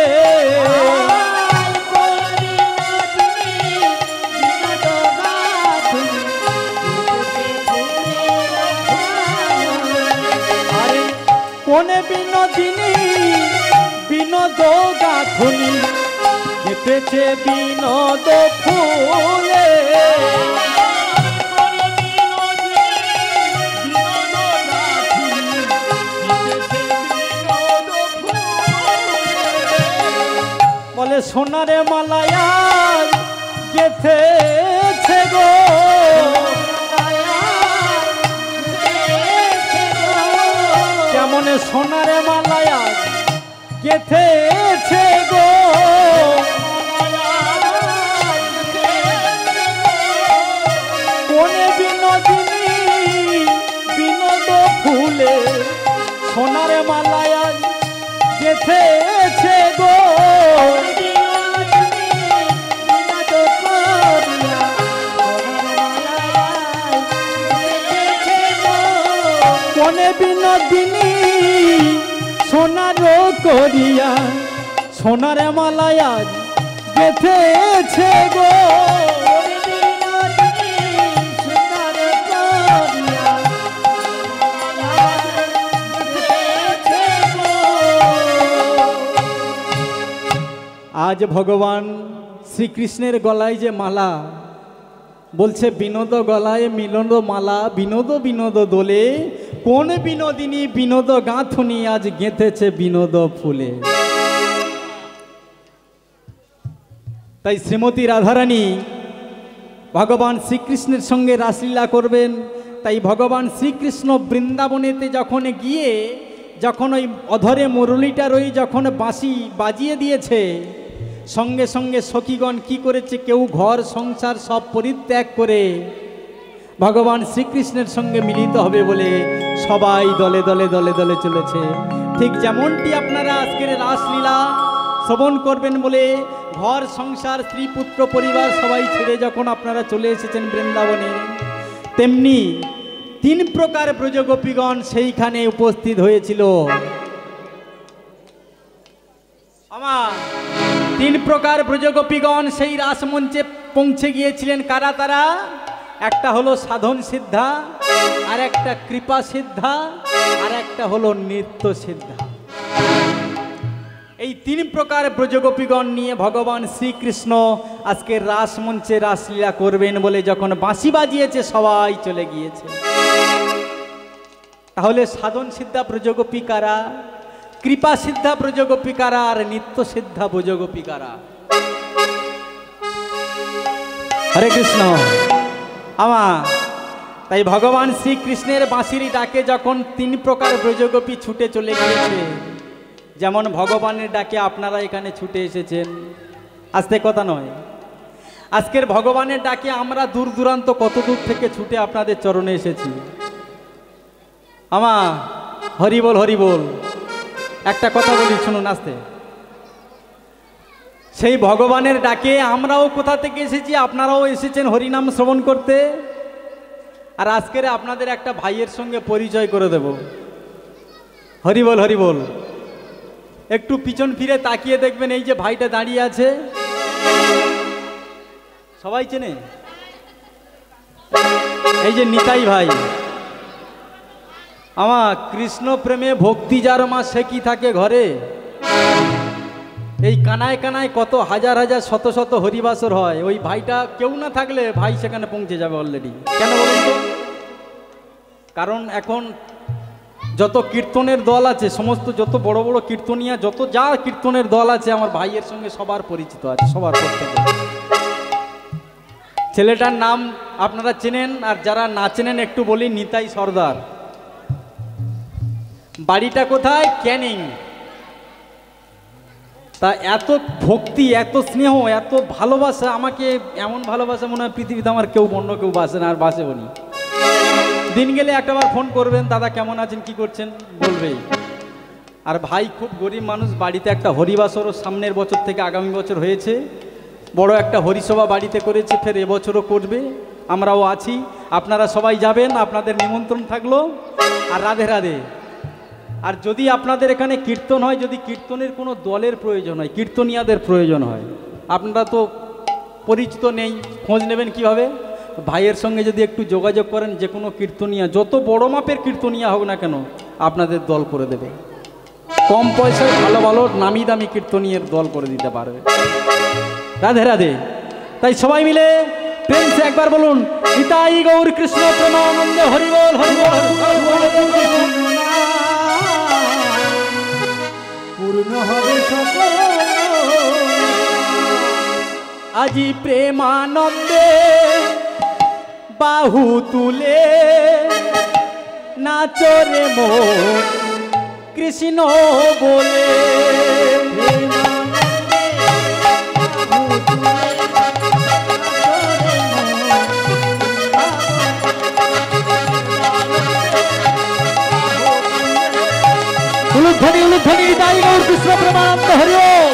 কোনে বিনোদিনী বিনোদ গাঁথুনি গেঁথেছে বিনোদ ফুলে, বলে সোনারে মালায়ার গেঁথেছে গো, কেমন সোনারে মালায়ার গেঁথেছে গো, কোনে বিনোদিনী বিনোদ ফুলে সোনারে মালায়ার গেঁথেছে গো, কোনে বিনোদিনী সোনার করিয়া সোনার মালায়া গেঁথেছে গো, আজ ভগবান শ্রীকৃষ্ণের গলায় যে মালা, বলছে বিনোদ গলায় মিলন মালা, বিনোদ বিনোদ দোলে, কোন বিনোদিনী বিনোদ গাঁথুনি আজ গেঁথেছে বিনোদ ফুলে। তাই শ্রীমতী রাধারানী ভগবান শ্রীকৃষ্ণের সঙ্গে রাসলীলা করবেন। তাই ভগবান শ্রীকৃষ্ণ বৃন্দাবনেতে যখন গিয়ে যখন ওই অধরে মুরলিটার ওই যখন বাঁশি বাজিয়ে দিয়েছে, সঙ্গে সঙ্গে সখীগণ কি করেছে, কেউ ঘর সংসার সব পরিত্যাগ করে ভগবান শ্রীকৃষ্ণের সঙ্গে মিলিত হবে বলে সবাই দলে দলে দলে দলে চলেছে। ঠিক যেমনটি আপনারা আজকের রাসলীলা শ্রবণ করবেন বলে ঘর সংসার স্ত্রী পুত্র পরিবার সবাই ছেড়ে যখন আপনারা চলে এসেছেন বৃন্দাবনে, তেমনি 3 প্রকার ব্রজগোপীগণ সেইখানে উপস্থিত হয়েছিল। আমার 3 প্রকার ব্রজগোপীগণ সেই রাসমঞ্চে পৌঁছে গিয়েছিলেন। কারা তারা? একটা হলো সাধন সিদ্ধা, আর একটা কৃপা সিদ্ধা, আর একটা হলো নৃত্য সিদ্ধা। এই 3 প্রকার ব্রজগোপীগণ নিয়ে ভগবান শ্রীকৃষ্ণ আজকে রাসমঞ্চে রাসলীলা করবেন বলে যখন বাঁশি বাজিয়েছে সবাই চলে গিয়েছে। তাহলে সাধন সিদ্ধা ব্রজগোপী কারা, কৃপা সিদ্ধা ব্রজগোপী কারা, আর নিত্য সিদ্ধা ব্রজগোপী কারা? হরে কৃষ্ণ। তাই ভগবান শ্রীকৃষ্ণের বাঁশির ডাকে যখন 3 প্রকার ব্রজগোপী ছুটে চলে গিয়েছে, যেমন ভগবানের ডাকে আপনারা এখানে ছুটে এসেছেন, আস্তে কথা নয়, আজকের ভগবানের ডাকে আমরা দূর দূরান্ত কত দূর থেকে ছুটে আপনাদের চরণে এসেছি। হরি বল হরি বল। একটা কথা বলি শুনুন আস্তে। সেই ভগবানের ডাকে আমরাও কোথা থেকে এসেছি, আপনারাও এসেছেন হরিনাম শ্রবণ করতে। আর আজকের আপনাদের একটা ভাইয়ের সঙ্গে পরিচয় করে দেব। হরি বল হরি বল। একটু পিছন ফিরে তাকিয়ে দেখবেন, এই যে ভাইটা দাঁড়িয়ে আছে সবাই চেনে, এই যে নিতাই ভাই। কৃষ্ণ প্রেমে ভক্তি যার মা সে কি থাকে ঘরে। এই কানায় কানায় কত হাজার হাজার শত শত হরিবাসর হয়, ওই ভাইটা কেউ না থাকলে ভাই সেখানে পৌঁছে যাবে অলরেডি। কেন বলুন তো? কারণ এখন যত কীর্তনের দল আছে, সমস্ত যত বড় বড় কীর্তনিয়া, যত যা কীর্তনের দল আছে, আমার ভাইয়ের সঙ্গে সবার পরিচিত আছে, সবার প্রত্যেকে। ছেলেটার নাম আপনারা চেনেন, আর যারা না চেনেন একটু বলি, নিতাই সর্দার। বাড়িটা কোথায়? ক্যানিং। তা এত ভক্তি, এত স্নেহ, এত ভালোবাসা, আমাকে এমন ভালোবাসা মনে হয় পৃথিবীতে আমার কেউ অন্য কেউ বাসে না, আর বাসেও নি। দিন গেলে একটাবার ফোন করবেন, দাদা কেমন আছেন, কি করছেন, বলবেই। আর ভাই খুব গরিব মানুষ, বাড়িতে একটা হরিবাসরও সামনের বছর থেকে আগামী বছর হয়েছে, বড় একটা হরিসভা বাড়িতে করেছে, ফের এবছরও করবে, আমরাও আছি। আপনারা সবাই যাবেন, আপনাদের নিমন্ত্রণ থাকলো। আর রাধে রাধে। আর যদি আপনাদের এখানে কীর্তন হয়, যদি কীর্তনের কোনো দলের প্রয়োজন হয়, কীর্তনিয়াদের প্রয়োজন হয়, আপনারা তো পরিচিত নেই, খোঁজ নেবেন কিভাবে? ভাইয়ের সঙ্গে যদি একটু যোগাযোগ করেন, যে কোনো কীর্তনিয়া, যত বড় মাপের কীর্তনিয়া হোক না কেন, আপনাদের দল করে দেবে। কম পয়সায় ভালো ভালো নামি দামি কীর্তনিয়ার দল করে দিতে পারবে। রাধে রাধে। তাই সবাই মিলে প্রেম সে একবার বলুন, নিতাই গৌর কৃষ্ণ প্রেমানন্দে হরি বল, হরি বল, হরি বল। পূর্ণ হবে সকল আজি প্রেমানন্দে, বাহু তুলে নাচরে মন কৃষ্ণ বলে। উলুধ্বনি উলুধ্বনি নিতাই গৌর কৃষ্ণ প্রেমানন্দ হরি বল।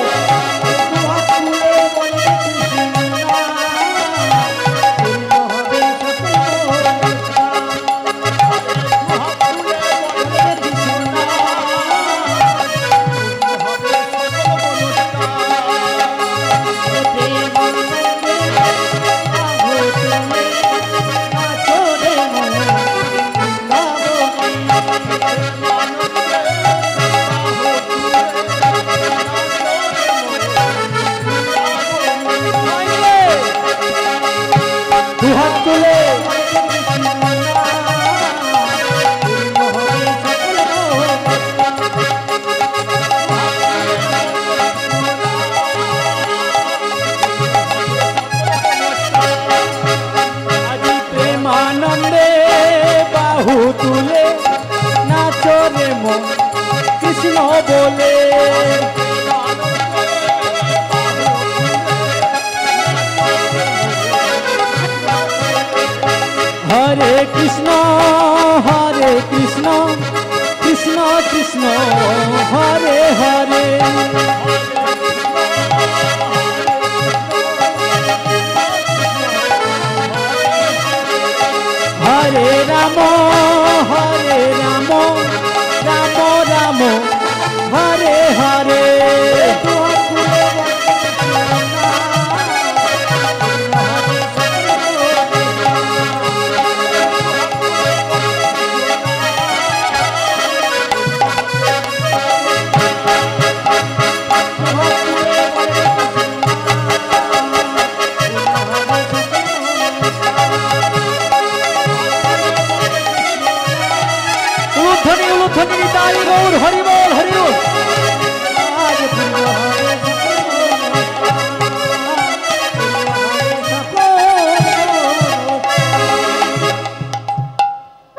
হরে কৃষ্ণ কৃষ্ণ কৃষ্ণ হরে হরে, হরে রাম রাম রাম হরে হরে। নিতাই গৌর হরি বল, হরি বল।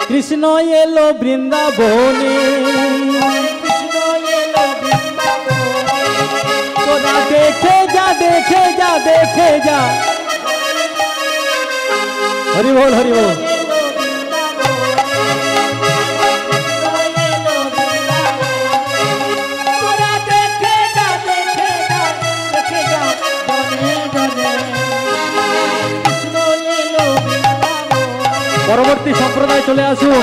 কৃষ্ণ এলো বৃন্দাবনে, তোরা দেখে যা দেখে যা দেখে যা, হরি বল হরি বল। পরবর্তী সম্প্রদায় চলে আসুন।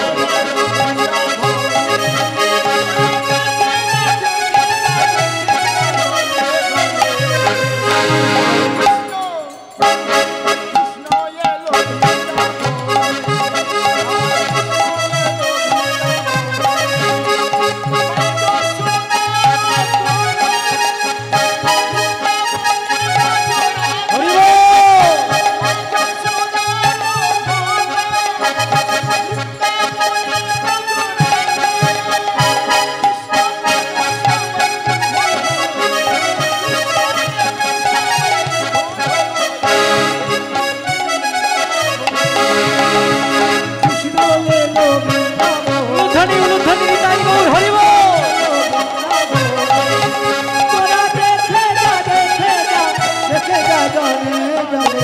জলে জলে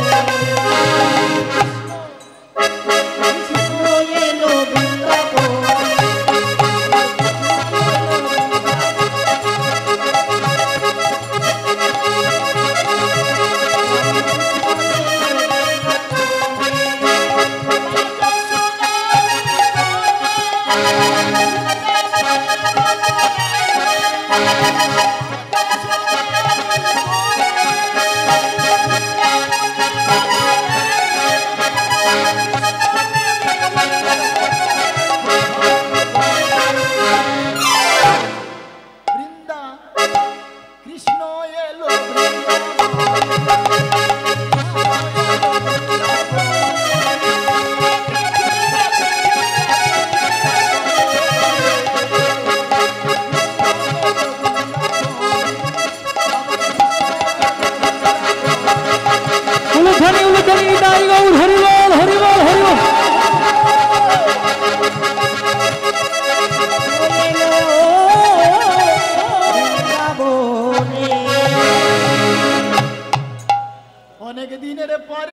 কৃষ্ণ এলো বৃন্দাবন বৃন্দা কৃষ্ণ এলো উলুখানি উলুখানি নিতাই গৌর হরিবল হরিবল হরিবল। বৃন্দাবনে অনেক দিনের পর